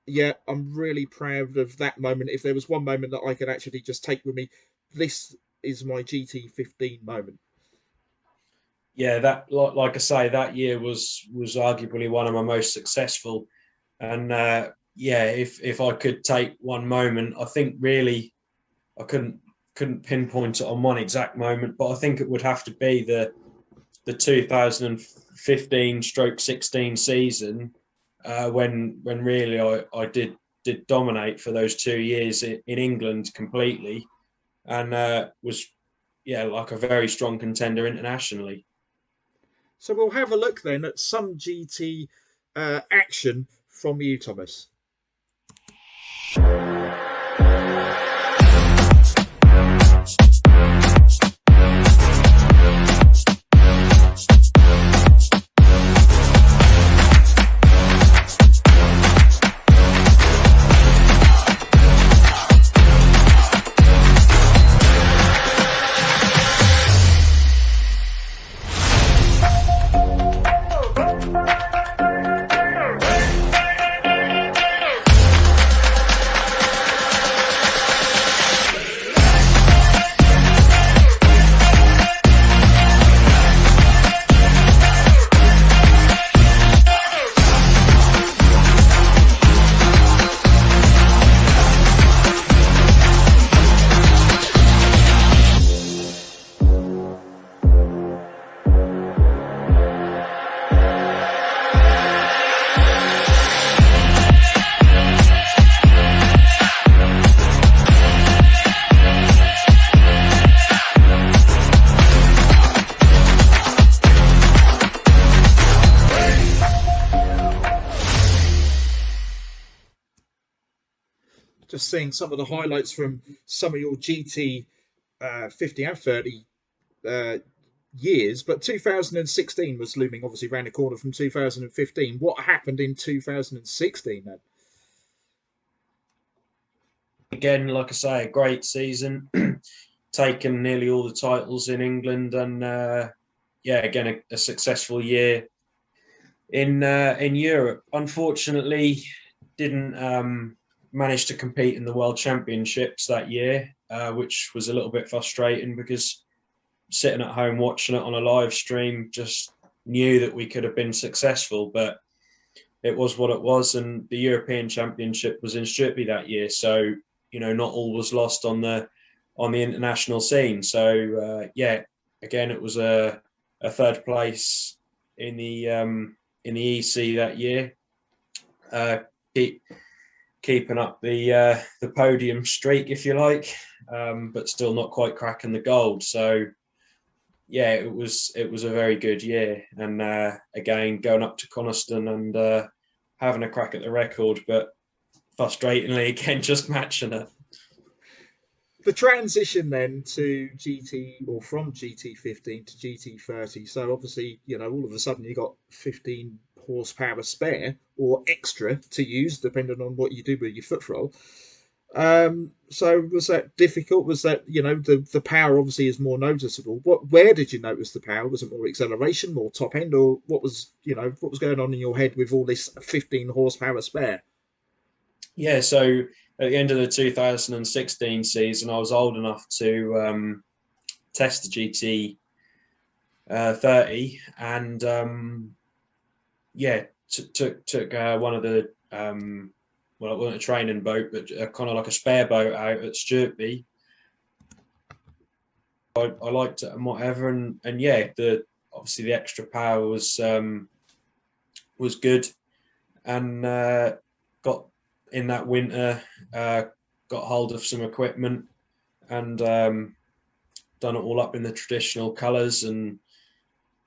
yeah, I'm really proud of that moment? If there was one moment that I could actually just take with me, this is my GT15 moment. yeah, that like I say, that year was arguably one of my most successful. And yeah, if I could take one moment, I think really I couldn't pinpoint it on one exact moment, but I think it would have to be the 2015/16 season, when really I did dominate for those 2 years in England completely, and was, yeah, like a very strong contender internationally. So we'll have a look then at some GT action from you, Thomas. Just seeing some of the highlights from some of your GT 50 and 30 years, but 2016 was looming obviously around the corner from 2015. What happened in 2016 then? Again, like I say, a great season, taken nearly all the titles in England, and yeah, again a successful year in Europe. Unfortunately, didn't manage to compete in the World Championships that year, which was a little bit frustrating because sitting at home watching it on a live stream, just knew that we could have been successful, but it was what it was. And the European Championship was in Sturkey that year, so not all was lost on the international scene. So yeah, again, it was a third place in the EC that year, keeping up the podium streak, if you like, but still not quite cracking the gold. So yeah, it was a very good year, and again, going up to Coniston and having a crack at the record, but frustratingly again just matching it. The transition then to GT, or from GT15 to GT30. So obviously, all of a sudden you got 15 horsepower spare or extra to use, depending on what you do with your foot roll. So was that difficult? Was that, the power obviously is more noticeable. Where did you notice the power? Was it more acceleration, more top end, or what was going on in your head with all this 15 horsepower spare? Yeah, so at the end of the 2016 season, I was old enough to test the GT 30, and yeah, took one of the well, it wasn't a training boat, but kind of like a spare boat out at Sturkey. I liked it and whatever, and yeah, obviously the extra power was good, and got in that winter, got hold of some equipment, and done it all up in the traditional colours and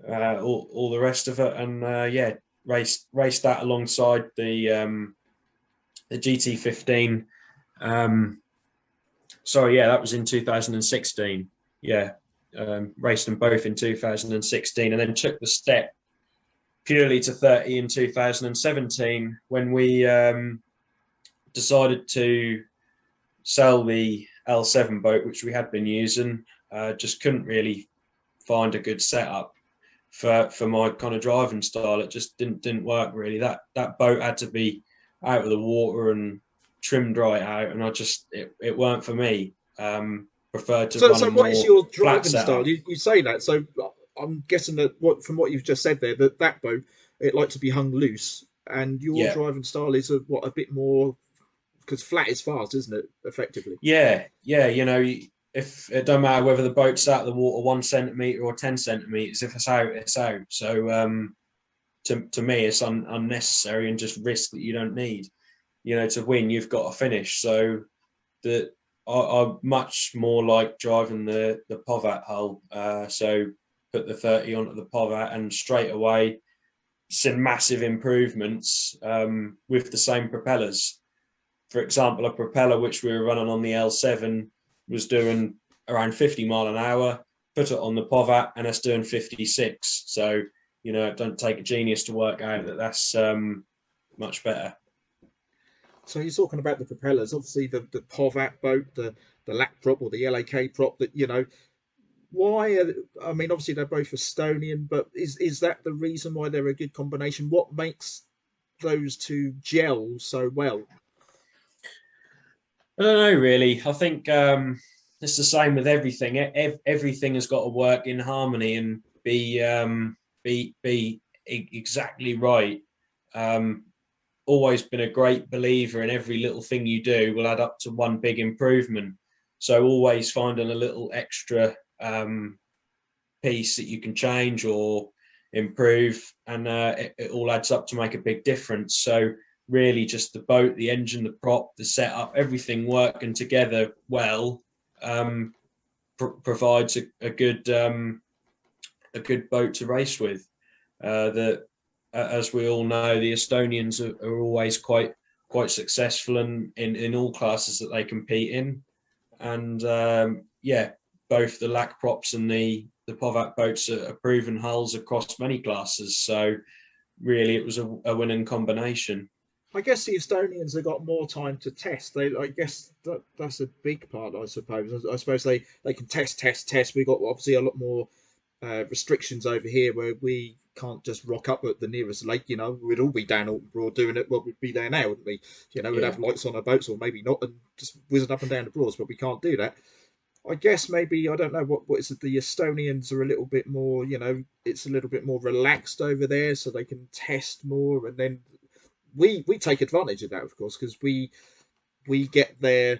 all the rest of it, and yeah, raced that alongside the GT15. Sorry, yeah, that was in 2016. Yeah, raced them both in 2016, and then took the step purely to 30 in 2017 when we decided to sell the L7 boat, which we had been using. Just couldn't really find a good setup for my kind of driving style. It just didn't work really. That boat had to be out of the water and trimmed right out, and it weren't for me. Preferred to run. So what is your driving style? You say that. So I'm guessing that from what you've just said there, that boat, it likes to be hung loose, and your Yeah. driving style is a bit more, because flat is fast, isn't it? Effectively. Yeah, yeah. If it don't matter whether the boat's out of the water 1 centimeter or 10 centimeters, if it's out, it's out. So to me, it's unnecessary and just risk that you don't need. To win, you've got to finish. So that I much more like driving the Povat hull. So put the 30 onto the Povat and straight away seen massive improvements with the same propellers. For example, a propeller which we were running on the L7 was doing around 50 mile an hour. Put it on the Povat and it's doing 56. So it don't take a genius to work out that that's much better. So you're talking about the propellers, obviously the Povat boat, the LAC prop or the LAK prop. That why? I mean, obviously they're both Estonian, but is that the reason why they're a good combination? What makes those two gel so well? I don't know, really. I think it's the same with everything. Everything has got to work in harmony and be exactly right. Always been a great believer in every little thing you do will add up to one big improvement. So always finding a little extra piece that you can change or improve, and it all adds up to make a big difference. So really just the boat, the engine, the prop, the setup, everything working together well provides a good boat to race with. As we all know, the Estonians are always quite successful in all classes that they compete in. And both the LAC props and the Povat boats are proven hulls across many classes. So really it was a winning combination. I guess the Estonians have got more time to test. I guess that's a big part. I suppose. I suppose they can test. We've got obviously a lot more restrictions over here where we can't just rock up at the nearest lake. We'd all be down Alton Broad doing it. Well, we'd be there now, wouldn't we? We'd have lights on our boats, or maybe not, and just whizzing up and down the Broads. But we can't do that. I guess maybe I don't know what is it. The Estonians are a little bit more. It's a little bit more relaxed over there, so they can test more, and then we take advantage of that, of course, because we get their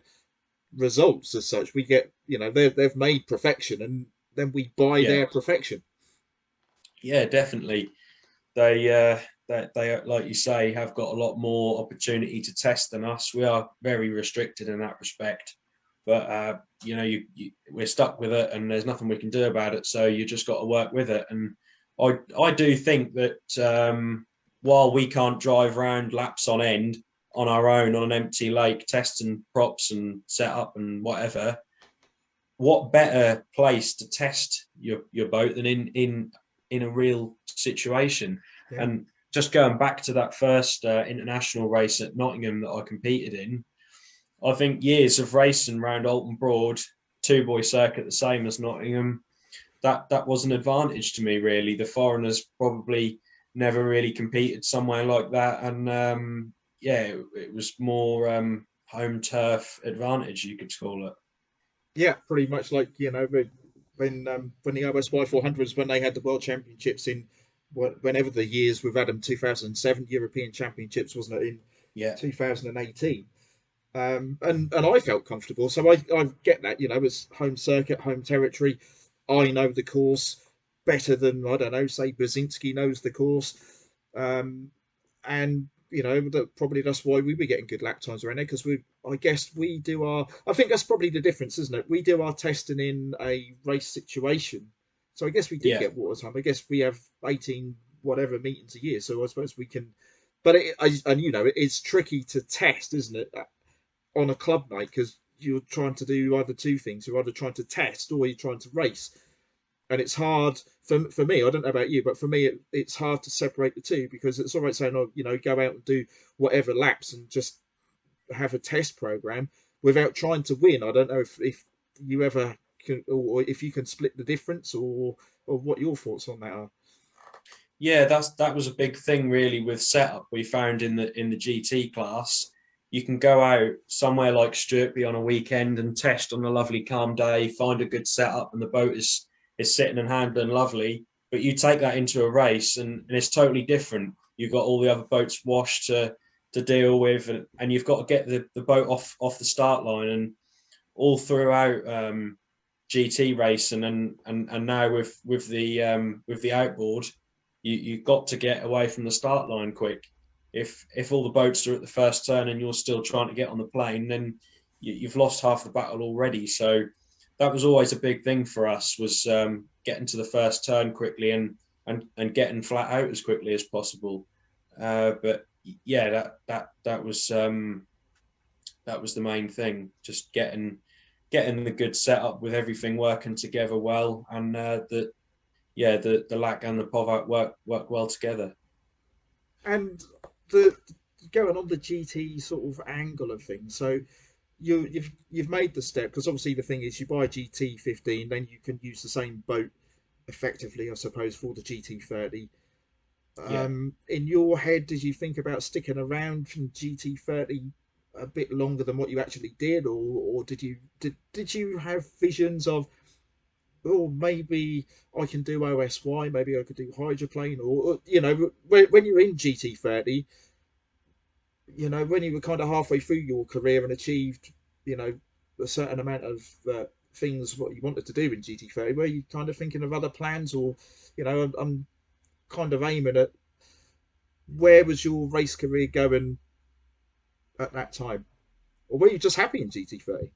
results as such. We get they've made perfection, and then we buy their perfection. Yeah, definitely. They like you say have got a lot more opportunity to test than us. We are very restricted in that respect, but we're stuck with it, and there's nothing we can do about it. So you just got to work with it. And I do think that while we can't drive around laps on end on our own on an empty lake, testing props and setup and whatever, what better place to test your boat than in a real situation? Yeah. And just going back to that first international race at Nottingham that I competed in, I think years of racing around Alton Broad, two-boy circuit, the same as Nottingham, that was an advantage to me, really. The foreigners probably never really competed somewhere like that, and it was more home turf advantage, you could call it. Yeah, pretty much like when the OSY 400s, when they had the World Championships in whenever the years we've had them, 2007 European Championships, wasn't it, in 2018. And I felt comfortable, so I get that. It's home circuit, home territory. I know the course better than, I don't know, say Brzezinski knows the course, and probably that's why we were getting good lap times around there, because I think that's probably the difference, isn't it? We do our testing in a race situation, so I guess we do get water time. I guess we have 18 whatever meetings a year, so I suppose we can. But it's tricky to test, isn't it, on a club night, because you're trying to do either two things. You're either trying to test or you're trying to race. And it's hard for me. I don't know about you, but for me, it's hard to separate the two, because it's all right saying, go out and do whatever laps and just have a test program without trying to win. I don't know if you ever can, or if you can split the difference, or what your thoughts on that are. Yeah, that was a big thing really with setup. We found in the GT class, you can go out somewhere like Sturkby on a weekend and test on a lovely calm day, find a good setup, and the boat is is sitting and handling lovely. But you take that into a race and it's totally different. You've got all the other boats washed to deal with, and you've got to get the boat off the start line. And all throughout GT racing and now with the outboard, you've got to get away from the start line quick. If all the boats are at the first turn and you're still trying to get on the plane, then you've lost half the battle already. So that was always a big thing for us, was getting to the first turn quickly and getting flat out as quickly as possible. But yeah, that was the main thing, just getting the good setup with everything working together well, and the LAC and the POV work well together. And going on the GT sort of angle of things, so you've made the step, because obviously the thing is, you buy a GT15, then you can use the same boat effectively, I suppose, for the GT30. Yeah. In your head, did you think about sticking around from GT30 a bit longer than what you actually did, or did you have visions of, oh, maybe I can do OSY, maybe I could do hydroplane, or when you're in GT30, when you were kind of halfway through your career and achieved, a certain amount of things what you wanted to do in GT30, were you kind of thinking of other plans, or, I'm kind of aiming at, where was your race career going at that time, or were you just happy in GT30?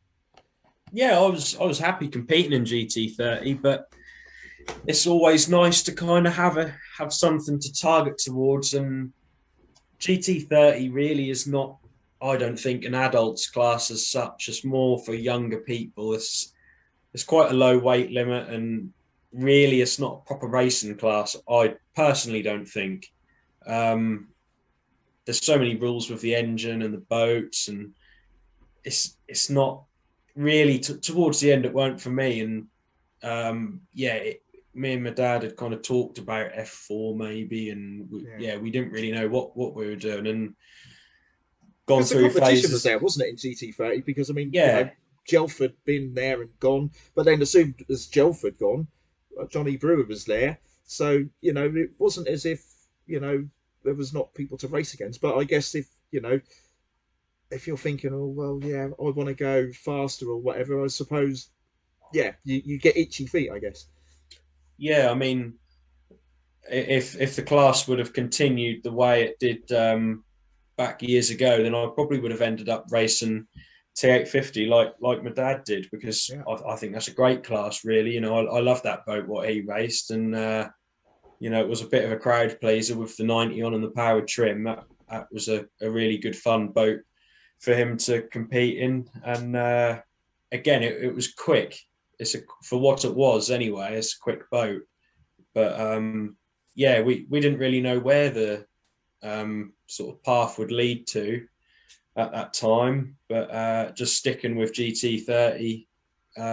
Yeah, I was happy competing in GT30, but it's always nice to kind of have something to target towards. And GT30 really is not, I don't think, an adults class as such. It's more for younger people. It's quite a low weight limit, and really it's not a proper racing class, I personally don't think. There's so many rules with the engine and the boats, and it's not really towards the end it weren't for me. And me and my dad had kind of talked about F4 maybe, and we didn't really know what we were doing, and gone through the competition phases. was there, wasn't it, in GT30? Because yeah, Gelford been there and gone, but then as soon as Gelford gone, Johnny Brewer was there, so it wasn't as if there was not people to race against. But I guess if you're thinking, oh well, yeah, I want to go faster or whatever, I suppose, you get itchy feet, I guess. Yeah, I mean, if the class would have continued the way it did back years ago, then I probably would have ended up racing T850 like my dad did, because I think that's a great class, really. I love that boat, what he raced, and it was a bit of a crowd pleaser with the 90 on and the powered trim. That was a really good fun boat for him to compete in. And again, it was quick. For what it was anyway, it's a quick boat. But we didn't really know where the sort of path would lead to at that time. But just sticking with GT30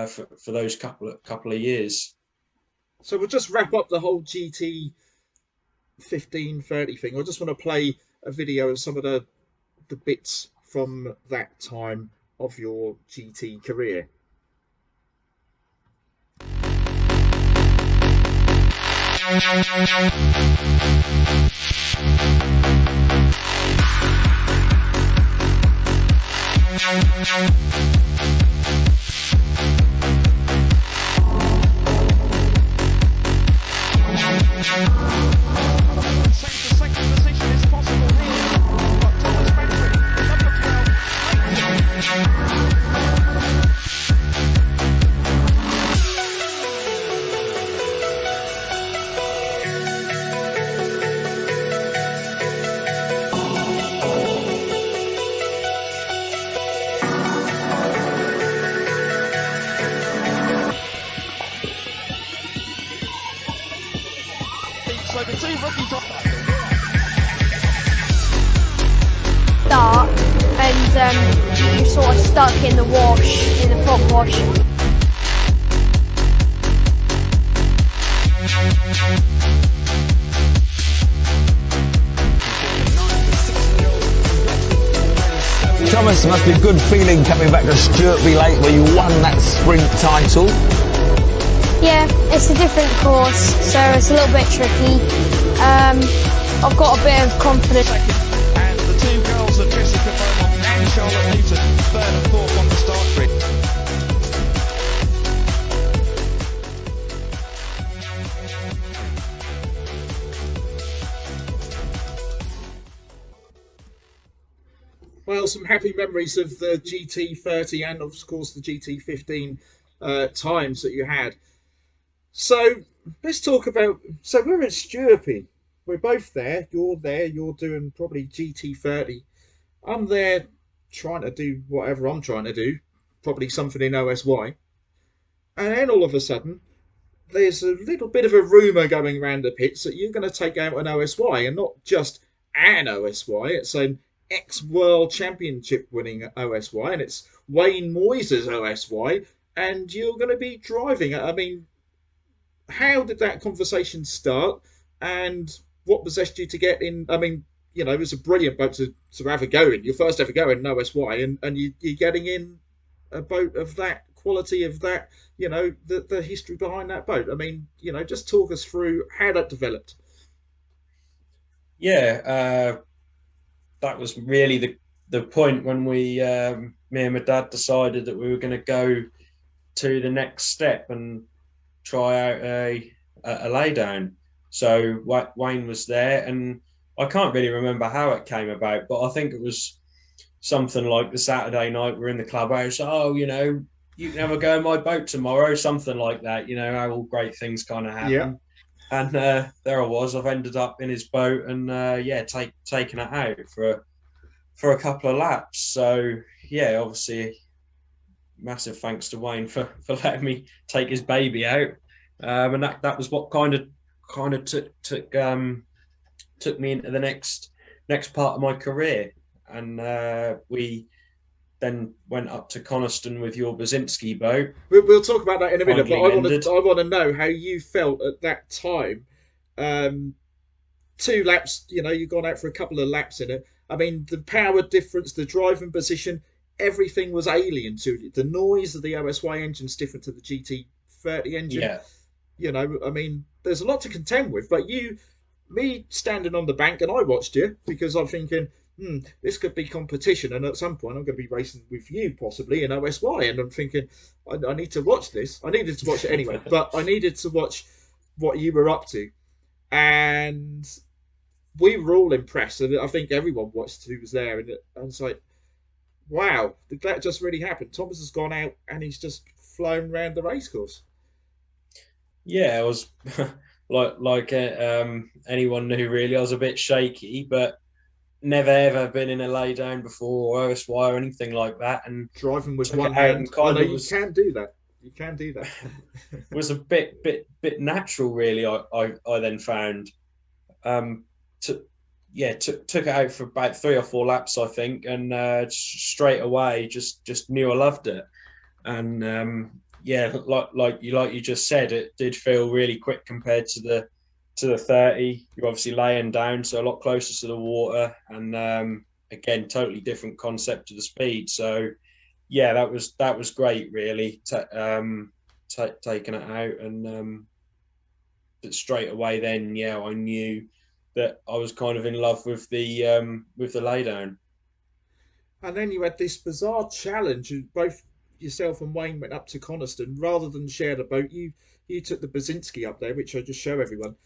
for those couple of years. So we'll just wrap up the whole GT 1530 thing. I just want to play a video of some of the bits from that time of your GT career. Second position is possible here. But Thomas Mantripp, so the two rookie top Start, and you're sort of stuck in the wash, in the prop wash. Thomas, must be a good feeling coming back to Stuart B. Lake where you won that sprint title. Yeah, it's a different course, so it's a little bit tricky. I've got a bit of confidence. And the two girls are Jessica Beaumont and Charlotte Newton, third and fourth on the start grid. Well, some happy memories of the GT30 and, of course, the GT15 times that you had. So let's talk about. So we're at Sturpey. We're both there. You're there. You're doing probably GT30. I'm there trying to do whatever I'm trying to do, probably something in OSY. And then all of a sudden, there's a little bit of a rumour going around the pits that you're going to take out an OSY, and not just an OSY. It's an ex-World Championship winning OSY, and it's Wayne Moyes' OSY, and you're going to be driving it. I mean, how did that conversation start, and what possessed you to get in? I mean, you know, it was a brilliant boat to have a go in, your first ever go in an OSY, and you're getting in a boat of that quality, of that, you know, the history behind that boat. I mean, you know, just talk us through how that developed. Yeah, that was really the point when me and my dad decided that we were going to go to the next step and try out a laydown. So Wayne was there, and I can't really remember how it came about, but I think it was something like the Saturday night we're in the clubhouse. Oh, you know, you can have a go in my boat tomorrow, something like that. You know how all great things kind of happen. Yeah. And there I was. I've ended up in his boat, and taking it out for a couple of laps. So yeah, obviously, massive thanks to Wayne for letting me take his baby out. And that was what kind of took me into the next part of my career. And we then went up to Coniston with your Basinski boat. We'll talk about that in a minute, but I Mended. want to know how you felt at that time. 2 laps, you know, you've gone out for a couple of laps in it. I mean, the power difference, the driving position, everything was alien to it. The noise of the OSY engine's different to the GT30 engine. Yeah. You know, I mean, there's a lot to contend with. But me standing on the bank, and I watched you because I'm thinking, this could be competition, and at some point I'm going to be racing with you possibly in OSY, and I'm thinking, I need to watch this. I needed to watch it anyway, but I needed to watch what you were up to, and we were all impressed, and I think everyone watched who was there, and it's like, wow, that just really happened. Thomas has gone out and he's just flown around the racecourse. Yeah, I was like anyone knew really. I was a bit shaky, but never ever been in a laydown before or OSY or anything like that. And driving with took one it out hand, and kind of you was, can do that. You can do that. was a bit natural, really. I then found, took it out for about 3 or 4 laps, I think, and straight away just knew I loved it. And like you just said, it did feel really quick compared to the 30. You're obviously laying down, so a lot closer to the water, and again, totally different concept to the speed. So yeah, that was great, really. Taking it out, and straight away then, yeah, I knew that I was kind of in love with the laydown. And then you had this bizarre challenge. Both yourself and Wayne went up to Coniston. Rather than share the boat, you took the Basinski up there, which I just show everyone.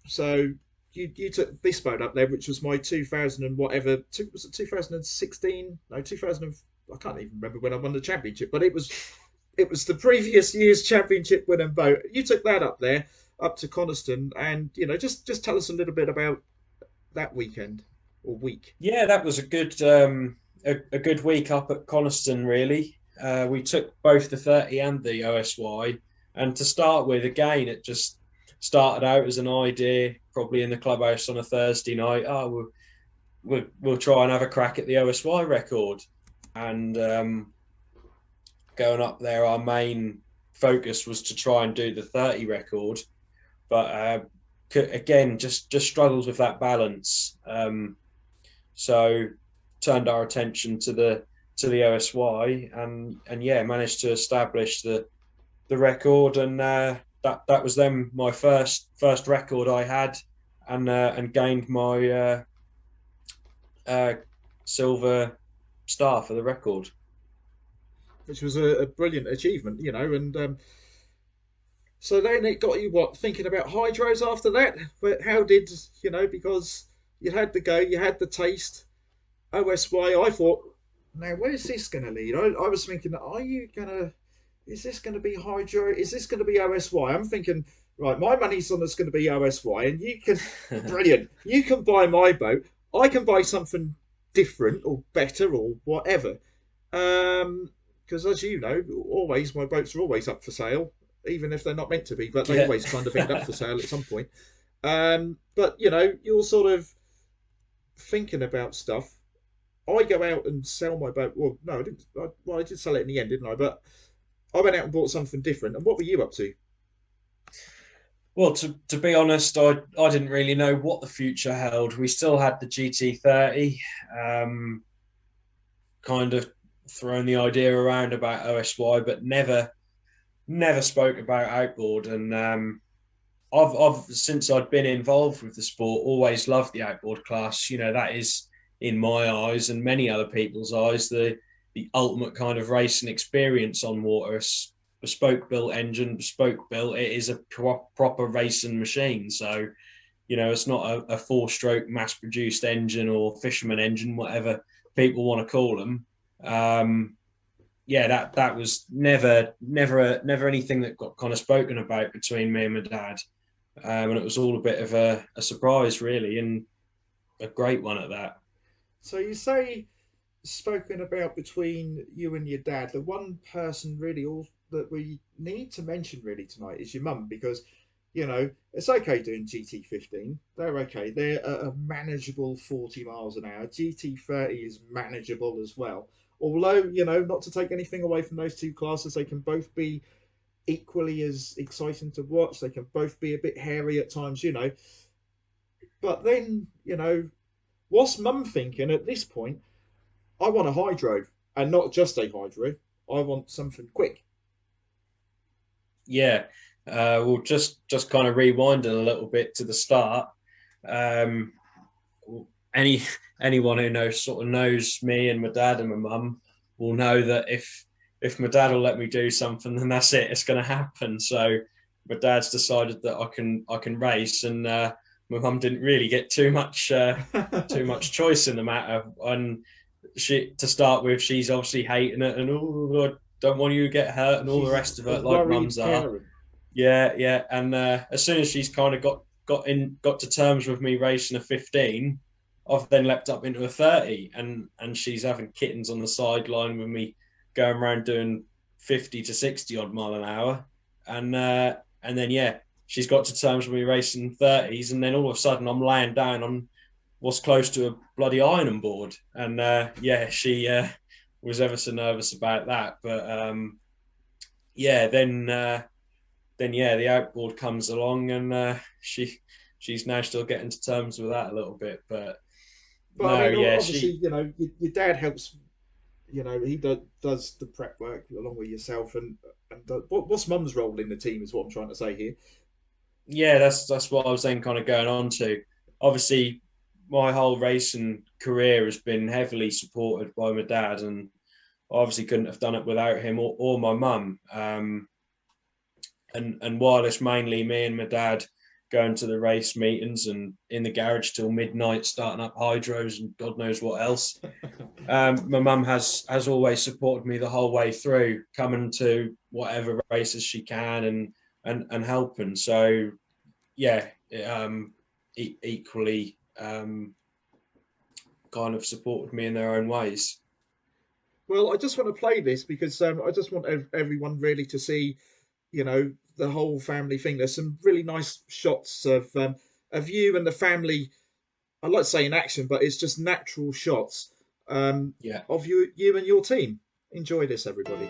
So you took this boat up there, which was my 2000 and whatever. Was it 2016? No, 2000. I can't even remember when I won the championship, but it was the previous year's championship winning boat. You took that up there, up to Coniston, and you know, just tell us a little bit about that weekend or week. Yeah, that was a good week up at Coniston, really. We took both the 30 and the OSY, and to start with, again, it just started out as an idea, probably in the clubhouse on a Thursday night. Oh, we'll try and have a crack at the OSY record, and going up there, our main focus was to try and do the 30 record, but again, just struggles with that balance. So turned our attention to the OSY, and yeah, managed to establish the the record, and that was then my first record I had, and gained my silver star for the record. Which was a brilliant achievement, and so then it got you thinking about hydros after that. But how did because you had the go, you had the taste. OSY, I thought, now where's this going to lead? I was thinking, is this going to be hydro? Is this going to be OSY? I'm thinking, right, my money's on it's going to be OSY, and you can, brilliant, you can buy my boat. I can buy something different or better or whatever. Because as you know, always my boats are always up for sale, even if they're not meant to be, but they always kind of end up for sale at some point. But you're sort of thinking about stuff. I go out and sell my boat. Well, no, I didn't. I did sell it in the end, didn't I? But I went out and bought something different. And what were you up to? Well, to be honest, I didn't really know what the future held. We still had the GT30, kind of thrown the idea around about OSY, but never spoke about outboard. And I've since I'd been involved with the sport, always loved the outboard class. That is, in my eyes and many other people's eyes, the ultimate kind of racing experience on water. Bespoke built engine, bespoke built. It is a proper racing machine. So, it's not a 4-stroke mass produced engine or fisherman engine, whatever people want to call them. That was never anything that got kind of spoken about between me and my dad. And it was all a bit of a surprise, really, and a great one at that. So you say spoken about between you and your dad. The one person really that we need to mention really tonight is your mum, because it's okay doing GT15. They're okay. They're a manageable 40 miles an hour. GT30 is manageable as well. Although, not to take anything away from those two classes, they can both be equally as exciting to watch. They can both be a bit hairy at times, But then, what's mum thinking at this point? I want a hydro, and not just a hydro. I want something quick. Yeah, we'll just kind of rewinding a little bit to the start. Anyone who knows me and my dad and my mum will know that if my dad will let me do something, then that's it. It's going to happen. So my dad's decided that I can race, and my mum didn't really get too much choice in the matter. And to start with, she's obviously hating it, and I don't want you to get hurt, and all the rest of it, like mums are. Yeah. And as soon as she's kind of got to terms with me racing a 15, I've then leapt up into a 30, and she's having kittens on the sideline with me going around doing 50 to 60 odd mile an hour, and then she's got to terms with me racing 30s, and then all of a sudden I'm laying down on what's close to a bloody ironing board, and she was ever so nervous about that. But then the outboard comes along, and she's now still getting to terms with that a little bit. But no, I mean, obviously, your dad helps. He does the prep work along with yourself, and what's mum's role in the team is what I'm trying to say here. Yeah, that's what I was then kind of going on to. Obviously, my whole racing career has been heavily supported by my dad, and I obviously couldn't have done it without him or my mum. And while it's mainly me and my dad going to the race meetings and in the garage till midnight, starting up hydros and God knows what else, my mum has always supported me the whole way through, coming to whatever races she can and helping. So equally kind of supported me in their own ways. Well, I just want to play this because I just want everyone really to see, the whole family thing. There's some really nice shots of you and the family. I'd like to say in action, but it's just natural shots of you and your team. Enjoy this, everybody.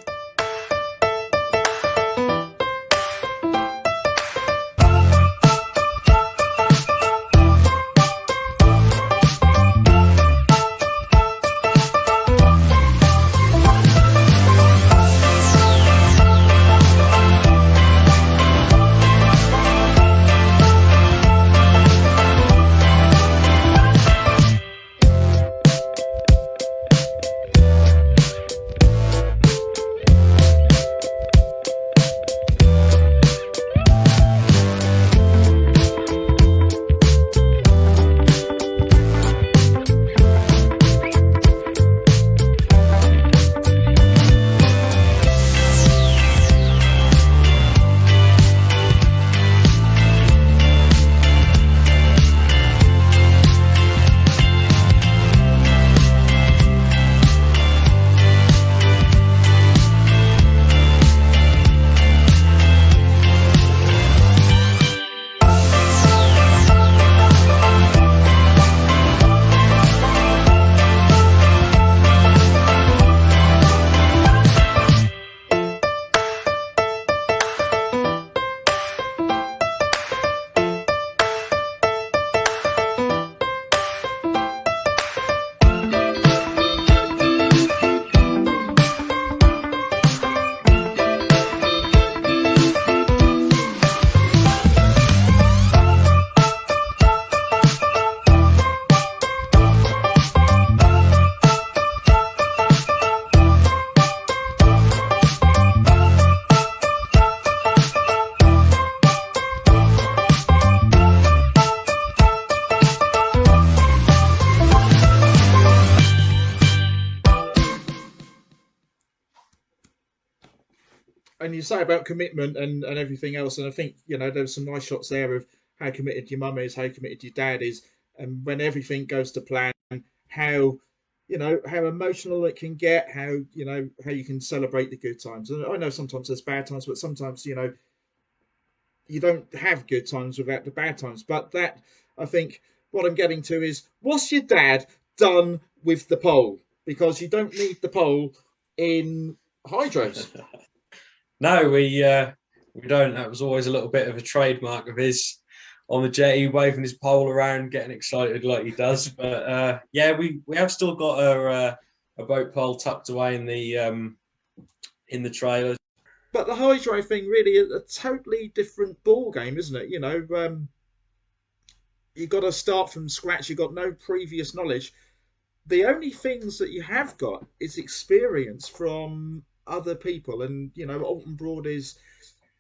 And you say about commitment and everything else, and I think there was some nice shots there of how committed your mum is, how committed your dad is, and when everything goes to plan, how how emotional it can get, how how you can celebrate the good times. And I know sometimes there's bad times, but sometimes you don't have good times without the bad times. But that, I think, what I'm getting to is, what's your dad done with the pole? Because you don't need the pole in hydros. No, we don't. That was always a little bit of a trademark of his on the jetty, waving his pole around, getting excited like he does. But yeah, we have still got a boat pole tucked away in the trailer. But the hydro thing really is a totally different ball game, isn't it? You've got to start from scratch. You've got no previous knowledge. The only things that you have got is experience from other people, and Alton Broad is,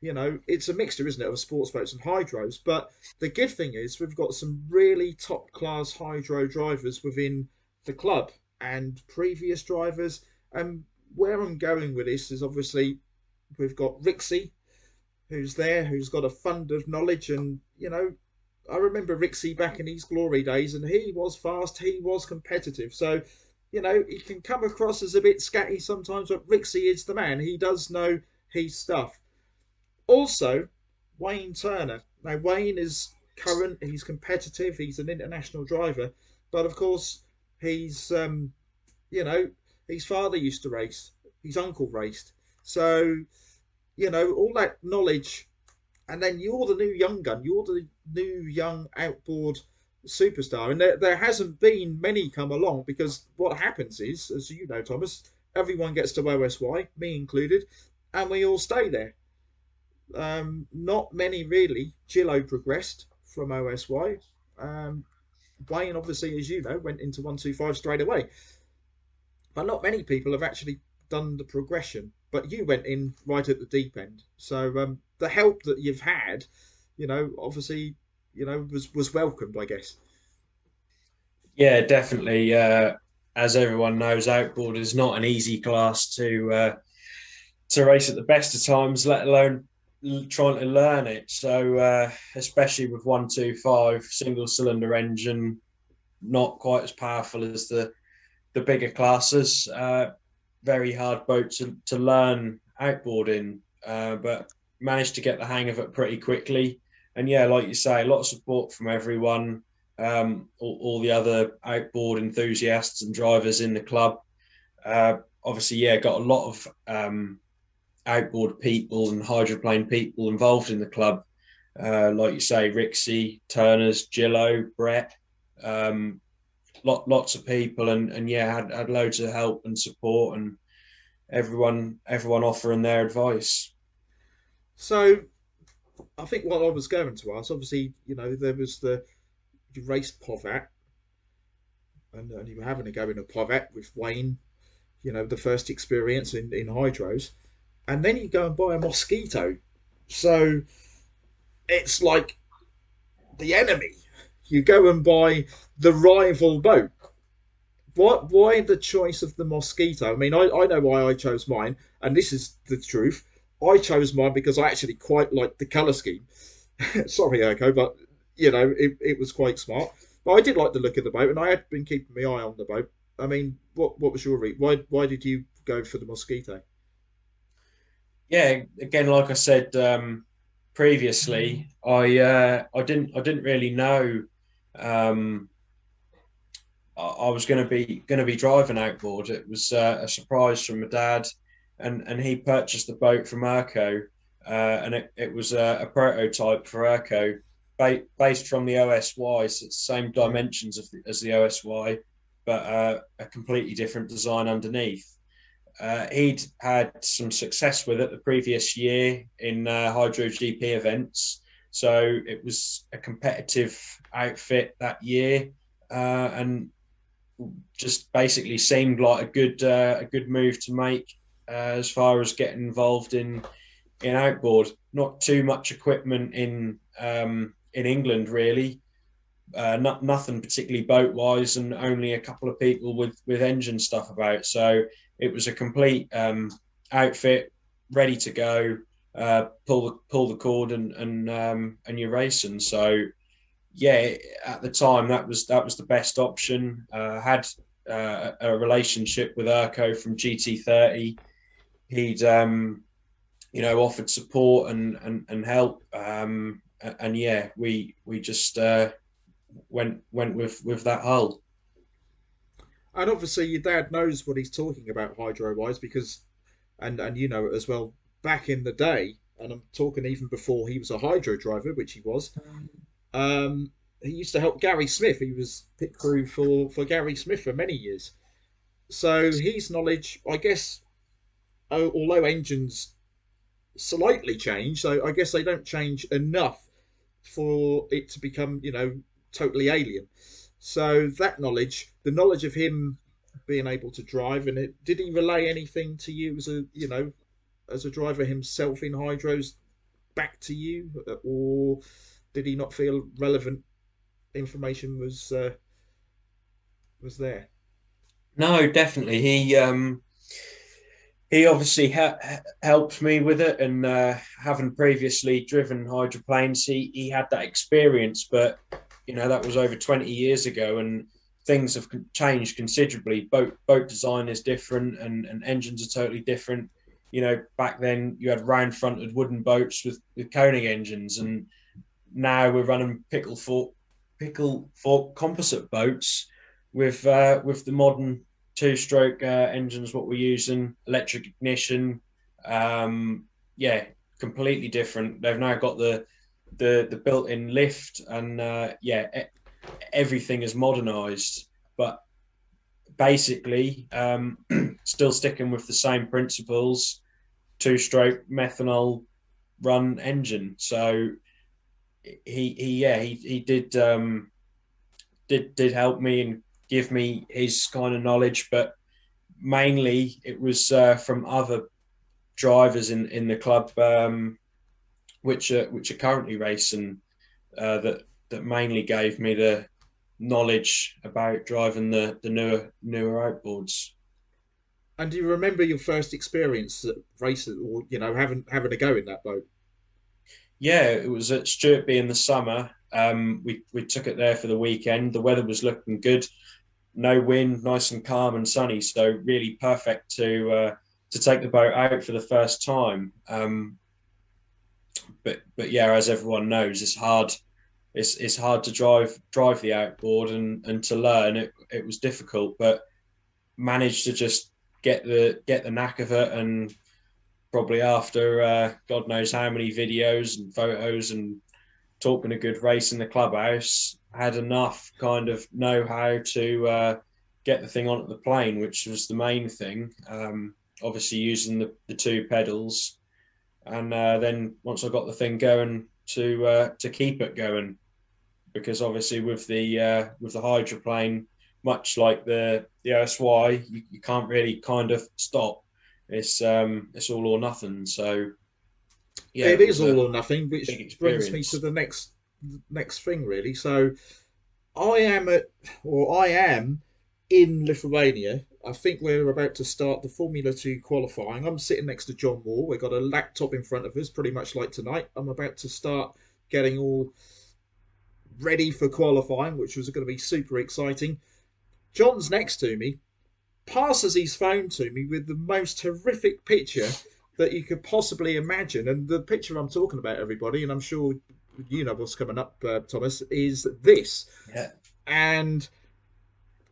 it's a mixture, isn't it, of sports boats and hydros. But the good thing is we've got some really top class hydro drivers within the club and previous drivers. And where I'm going with this is, obviously, we've got Rixie, who's there, who's got a fund of knowledge. And I remember Rixie back in his glory days, and he was fast, he was competitive. So he can come across as a bit scatty sometimes, but Rixie is the man. He does know his stuff. Also, Wayne Turner. Now, Wayne is current, he's competitive, he's an international driver, but of course, he's his father used to race, his uncle raced. So all that knowledge. And then you're the new young gun. You're the new young outboard superstar. And there hasn't been many come along, because what happens is, as you know, Thomas, everyone gets to OSY, me included, and we all stay there. Not many really. Gillo progressed from OSY. Wayne, obviously, as you know, went into 125 straight away. But not many people have actually done the progression. But you went in right at the deep end. So the help that you've had, obviously, was welcomed, I guess. Yeah, definitely. As everyone knows, outboard is not an easy class to race at the best of times, let alone trying to learn it. So especially with 125 single cylinder engine, not quite as powerful as the bigger classes. Very hard boat to learn outboarding, but managed to get the hang of it pretty quickly. And yeah, like you say, a lot of support from everyone, all the other outboard enthusiasts and drivers in the club. Obviously, yeah, got a lot of outboard people and hydroplane people involved in the club. Like you say, Rixie, Turners, Gillo, Brett, lots of people, and yeah, had loads of help and support, and everyone offering their advice. So I think what I was going to ask, obviously, there was you raced Povat, and you were having a go in a Povat with Wayne, the first experience in hydros, and then you go and buy a Mosquito. So it's like the enemy. You go and buy the rival boat. Why the choice of the Mosquito? I mean, I know why I chose mine, and this is the truth. I chose mine because I actually quite liked the colour scheme. Sorry, Erko, but it was quite smart. But I did like the look of the boat, and I had been keeping my eye on the boat. I mean, what was your read? Why did you go for the Mosquito? Yeah, again, like I said previously, I didn't really know I was going to be driving outboard. It was a surprise from my dad, and he purchased the boat from Urco, and it was a prototype for Urco, based from the OSY, so it's the same dimensions as the OSY, but a completely different design underneath. He'd had some success with it the previous year in Hydro GP events, so it was a competitive outfit that year, and just basically seemed like a good move to make as far as getting involved in outboard. Not too much equipment in England really. Nothing particularly boat wise, and only a couple of people with engine stuff about. So it was a complete outfit ready to go, pull the cord, and you're racing. So yeah, at the time that was the best option. Had a relationship with Urko from GT30. He'd offered support and help, and yeah, we just went with that hull. And obviously, your dad knows what he's talking about hydro wise because, and you know it as well. Back in the day, and I'm talking even before he was a hydro driver, which he was. He used to help Gary Smith. He was pit crew for Gary Smith for many years. So his knowledge, I guess, although engines slightly change, so I guess they don't change enough for it to become, totally alien. So that knowledge, the knowledge of him being able to drive, and did he relay anything to you as a driver himself in hydros back to you, or did he not feel relevant information was there? No, definitely. He obviously helped me with it, and having previously driven hydroplanes, he had that experience. But that was over 20 years ago, and things have changed considerably. Boat design is different, and engines are totally different. Back then you had round fronted wooden boats with Koenig engines, and now we're running pickle fork composite boats with the modern two-stroke engines. What we're using, electric ignition, yeah, completely different. They've now got the built-in lift, and everything is modernized, but basically still sticking with the same principles, two-stroke methanol run engine. So he did help me and give me his kind of knowledge, but mainly it was from other drivers in the club, which are currently racing, that mainly gave me the knowledge about driving the newer outboards. And do you remember your first experience at racing, or having a go in that boat? Yeah, it was at Sturtby in the summer. We took it there for the weekend. The weather was looking good, no wind, nice and calm and sunny, so really perfect to take the boat out for the first time. But yeah, as everyone knows, it's hard. It's hard to drive the outboard, and to learn it was difficult, but managed to just get the knack of it. And probably after God knows how many videos and photos and talking a good race in the clubhouse, had enough kind of know-how to get the thing onto the plane, which was the main thing. Obviously using the two pedals, and then once I got the thing going, to keep it going, because obviously with the hydroplane, much like the OSY, you can't really kind of stop. It's all or nothing. So yeah, it is all or nothing, which brings me experience. to the next thing, really. So I am in Lithuania. I think we're about to start the Formula 2 qualifying. I'm sitting next to John Moore. We've got a laptop in front of us, pretty much like tonight. I'm about to start getting all ready for qualifying, which was going to be super exciting. John's next to me, passes his phone to me with the most horrific picture that you could possibly imagine. And the picture I'm talking about, everybody, and I'm sure you know what's coming up, Thomas, is this. Yeah. And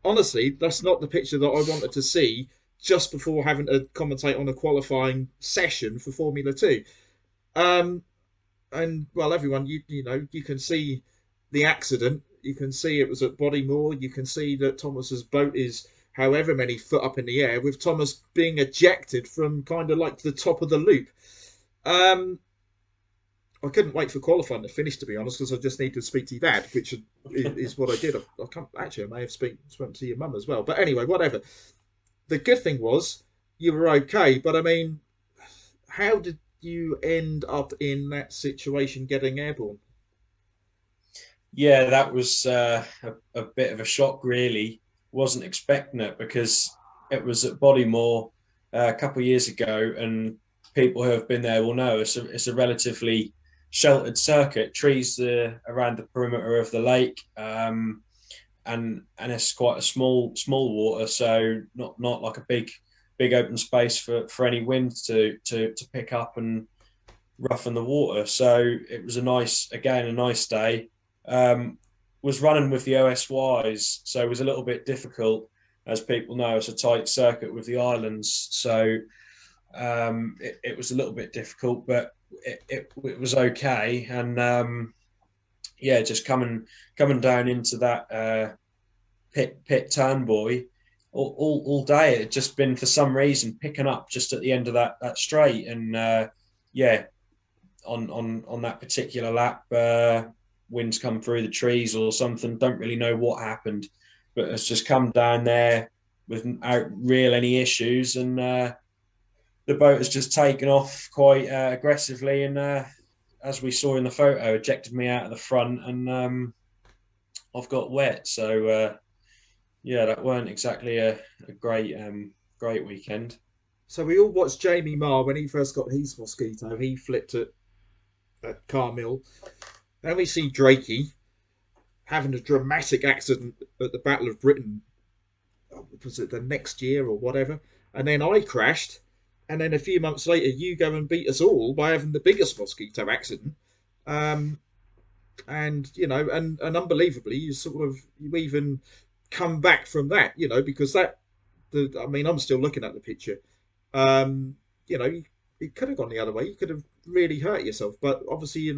honestly, that's not the picture that I wanted to see just before having to commentate on a qualifying session for Formula 2. And well, everyone, you can see the accident. You can see it was at Bodymore. You can see that Thomas's boat is however many foot up in the air, with Thomas being ejected from kind of like the top of the loop. I couldn't wait for qualifying to finish, to be honest, because I just need to speak to your dad, which is what I did. I can't actually. I may have spoken to your mum as well. But anyway, whatever. The good thing was you were okay. But I mean, how did you end up in that situation, getting airborne? Yeah, that was a bit of a shock, really. Wasn't expecting it, because it was at Bodymore a couple of years ago, and people who have been there will know, it's a relatively sheltered circuit, trees around the perimeter of the lake, and it's quite a small water, so not like a big open space for any wind to pick up and roughen the water. So it was a nice day. Was running with the OSYs, so it was a little bit difficult. As people know, it's a tight circuit with the islands, so it was a little bit difficult, but it was okay. And just coming down into that pit turn buoy all day. It had just been, for some reason, picking up just at the end of that straight, and on that particular lap, winds come through the trees or something. Don't really know what happened, but it's just come down there without real any issues, and the boat has just taken off quite aggressively, and as we saw in the photo, ejected me out of the front, and I've got wet. So that weren't exactly a great weekend. So we all watched Jamie Marr when he first got his mosquito. He flipped at Carmill. Then we see Drakey having a dramatic accident at the Battle of Britain. Was it the next year or whatever? And then I crashed. And then a few months later, you go and beat us all by having the biggest mosquito accident. And unbelievably, you even come back from that, because I'm still looking at the picture. It could have gone the other way. You could have really hurt yourself. But obviously,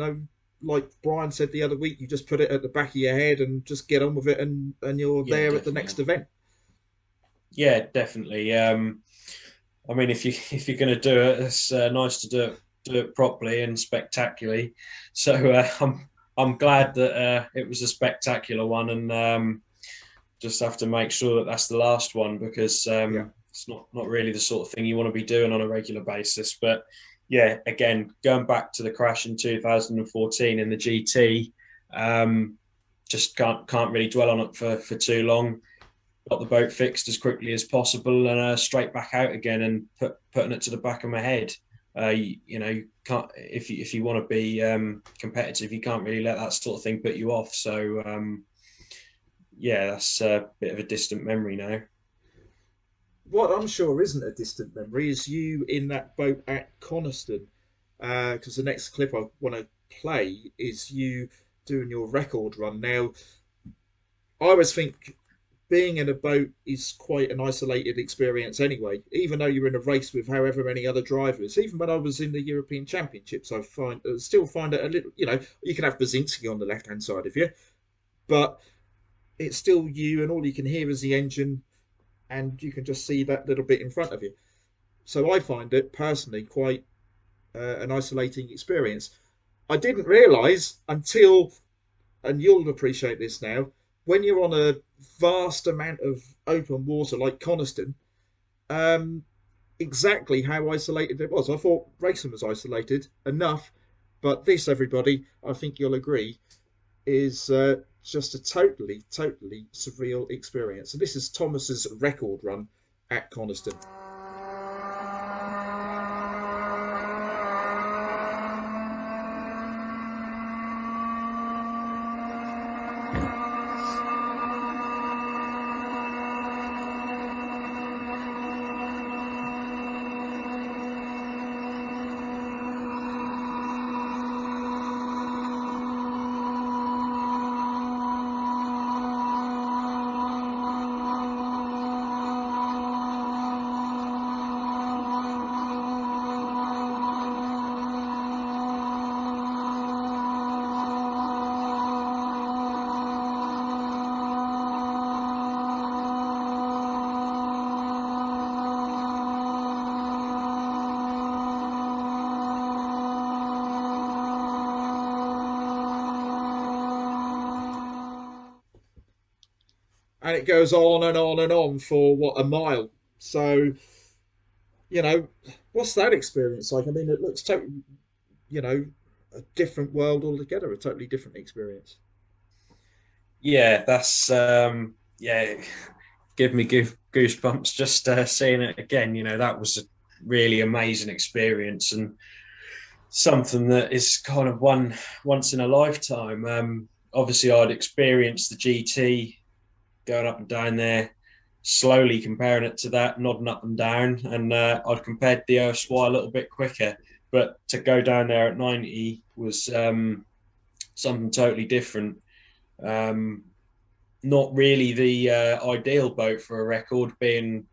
like Brian said the other week, you just put it at the back of your head and just get on with it, and you're there definitely at the next event. Yeah, definitely. If you're going to do it, it's nice to do it properly and spectacucularly. So I'm glad that it was a spectacular one, and just have to make sure that that's the last one, because it's not really the sort of thing you want to be doing on a regular basis. But yeah, again, going back to the crash in 2014 in the GT, just can't really dwell on it for too long. Got the boat fixed as quickly as possible, and straight back out again, and putting it to the back of my head. You can't, if you want to be competitive, you can't really let that sort of thing put you off. So that's a bit of a distant memory now. What I'm sure isn't a distant memory is you in that boat at Coniston, because the next clip I want to play is you doing your record run. Now, I always think being in a boat is quite an isolated experience anyway, even though you're in a race with however many other drivers. Even when I was in the European Championships, I still find it a little, you can have Basinski on the left-hand side of you, but it's still you, and all you can hear is the engine, and you can just see that little bit in front of you. So I find it personally quite an isolating experience. I didn't realise until, and you'll appreciate this now, when you're on a vast amount of open water like Coniston, exactly how isolated it was. I thought racing was isolated enough, but this, everybody, I think you'll agree, is just a totally surreal experience. And this is Thomas's record run at Coniston. And it goes on and on and on for a mile. So, what's that experience like? I mean, it looks totally, a different world altogether, a totally different experience. Yeah, that's give me goosebumps just seeing it again. That was really amazing experience and something that is kind of once in a lifetime. Obviously, I'd experienced the GT going up and down there, slowly comparing it to that, nodding up and down, and I'd compared the Erskine a little bit quicker. But to go down there at 90 was something totally different. Not really the ideal boat for a record, being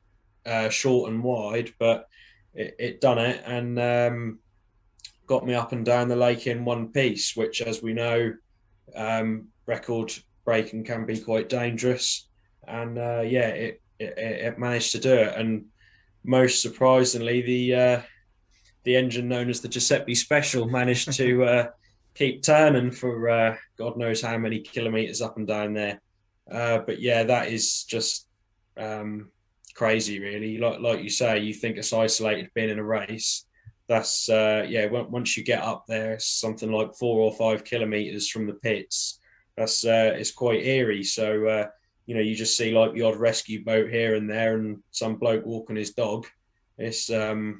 short and wide, but it done it and got me up and down the lake in one piece, which, as we know, record breaking can be quite dangerous. And it managed to do it. And most surprisingly, the engine known as the Giuseppe Special managed to keep turning for God knows how many kilometers up and down there. But yeah, that is just crazy, really. Like you say, you think it's isolated being in a race. That's once you get up there, it's something like 4 or 5 kilometers from the pits. That's it's quite eerie. So you just see like the odd rescue boat here and there, and some bloke walking his dog. It's a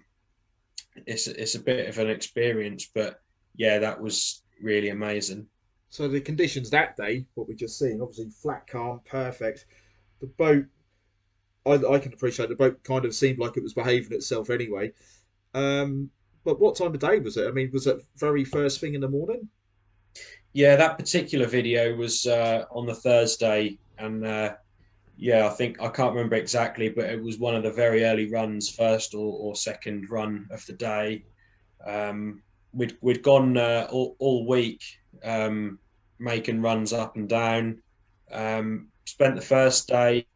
bit of an experience, but yeah, that was really amazing. So the conditions that day, what we just seen, obviously flat, calm, perfect. The boat, I can appreciate the boat kind of seemed like it was behaving itself anyway. But what time of day was it? I mean, was it very first thing in the morning? Yeah, that particular video was on the Thursday, and I think I can't remember exactly, but it was one of the very early runs, first or second run of the day. We'd gone all week making runs up and down. Spent the first day.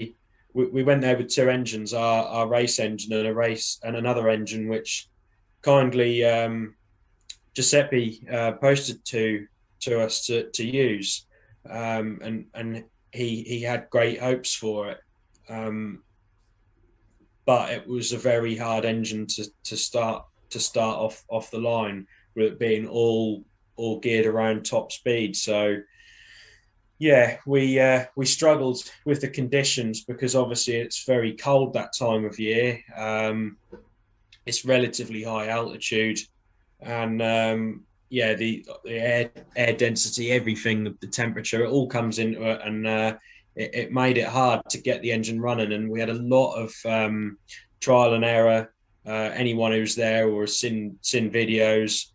We went there with 2 engines, our race engine and another engine, which kindly Giuseppe posted to us to use, and he had great hopes for it, but it was a very hard engine to start off the line, with it being all geared around top speed. So yeah, we struggled with the conditions, because obviously it's very cold that time of year. It's relatively high altitude, and the air density, everything, the temperature, it all comes into it, and it made it hard to get the engine running. And we had a lot of trial and error. Anyone who's there or has seen videos,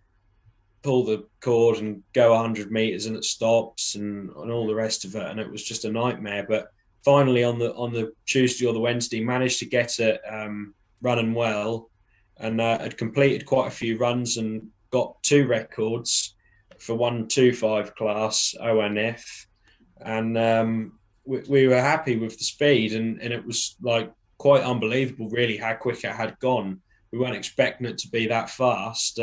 pull the cord and go 100 meters and it stops, and all the rest of it, and it was just a nightmare. But finally, on the Tuesday or the Wednesday, managed to get it running well, and had completed quite a few runs and got 2 records for 125 class ONF, and we were happy with the speed, and it was like quite unbelievable, really, how quick it had gone. We weren't expecting it to be that fast,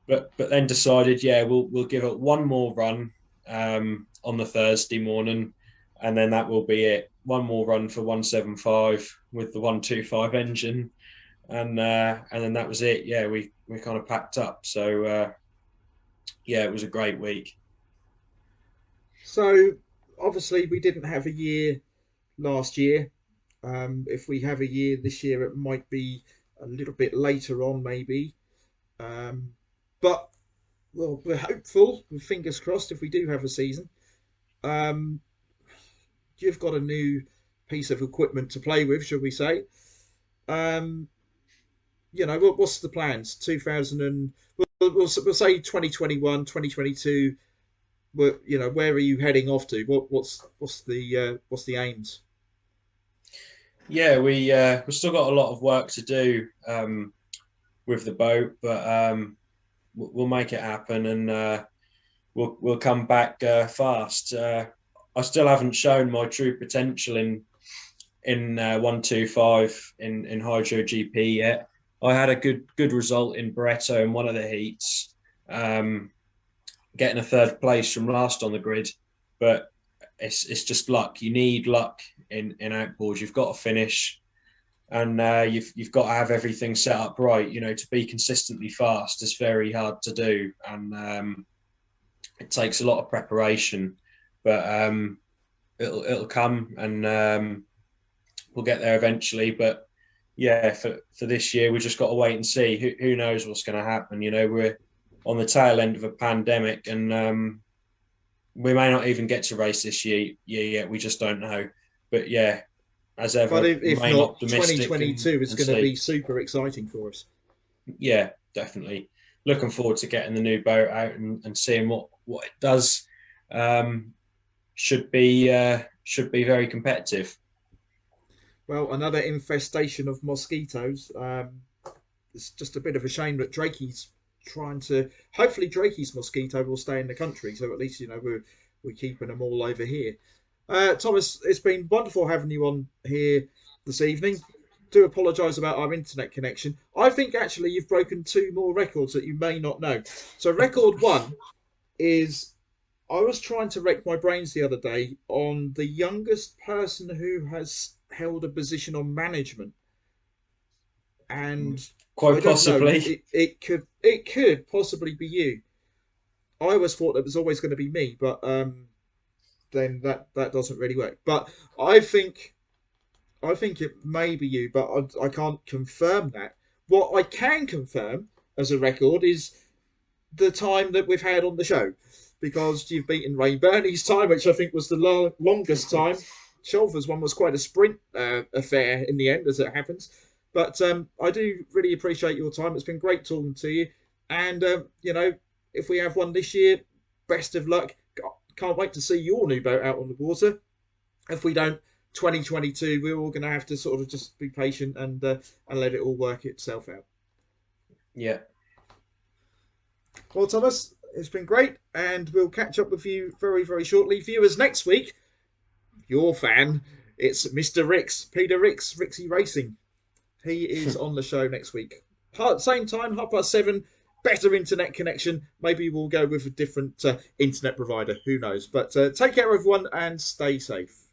but then decided, we'll give it one more run on the Thursday morning, and then that will be it. One more run for 175 with the 125 engine, and then that was it. Yeah, we kind of packed up. So it was a great week. So obviously we didn't have a year last year. If we have a year this year, it might be a little bit later on, maybe. But well, we're hopeful. With fingers crossed, if we do have a season, you've got a new piece of equipment to play with, shall we say? What's the plans? 2000 and we'll say 2021, 2022. Where are you heading off to? What's the aims? Yeah, we've still got a lot of work to do with the boat, but we'll make it happen, and we'll come back fast. I still haven't shown my true potential in 125 in Hydro GP yet. I had a good result in Barretto in one of the heats, getting a 3rd place from last on the grid, but it's just luck. You need luck in outboards. You've got to finish, and you've got to have everything set up right. To be consistently fast is very hard to do, and it takes a lot of preparation. But it'll come, and we'll get there eventually. But yeah, for this year, we just got to wait and see. Who knows what's going to happen? We're on the tail end of a pandemic, and we may not even get to race this year. Yeah, we just don't know. But yeah, as But ever, if remain not, optimistic 2022 is and going to see. be super exciting for us. Yeah, definitely. Looking forward to getting the new boat out and seeing what it does. Should be very competitive. Well, another infestation of mosquitoes. It's just a bit of a shame that Drakey's trying to. Hopefully, Drakey's mosquito will stay in the country, so at least we're keeping them all over here. Thomas, it's been wonderful having you on here this evening. Do apologise about our internet connection. I think actually you've broken 2 more records that you may not know. So record 1 is I was trying to rack my brains the other day on the youngest person who has held a position on management, and I Quite don't know. possibly. It could possibly be you. I always thought it was always going to be me, but then that doesn't really work. But I think it may be you, but I can't confirm that. What I can confirm as a record is the time that we've had on the show, because you've beaten Ray Burney's time, which I think was the longest time. Shelver's one was quite a sprint affair in the end, as it happens. But I do really appreciate your time. It's been great talking to you. And, if we have one this year, best of luck. Can't wait to see your new boat out on the water. If we don't, 2022, we're all going to have to sort of just be patient and let it all work itself out. Yeah. Well, Thomas, it's been great, and we'll catch up with you very, very shortly. Viewers, next week, your fan, it's Mr. Ricks, Peter Ricks, Rixie Racing. He is on the show next week. Same time, 7:30, better internet connection. Maybe we'll go with a different internet provider, who knows. But take care, everyone, and stay safe.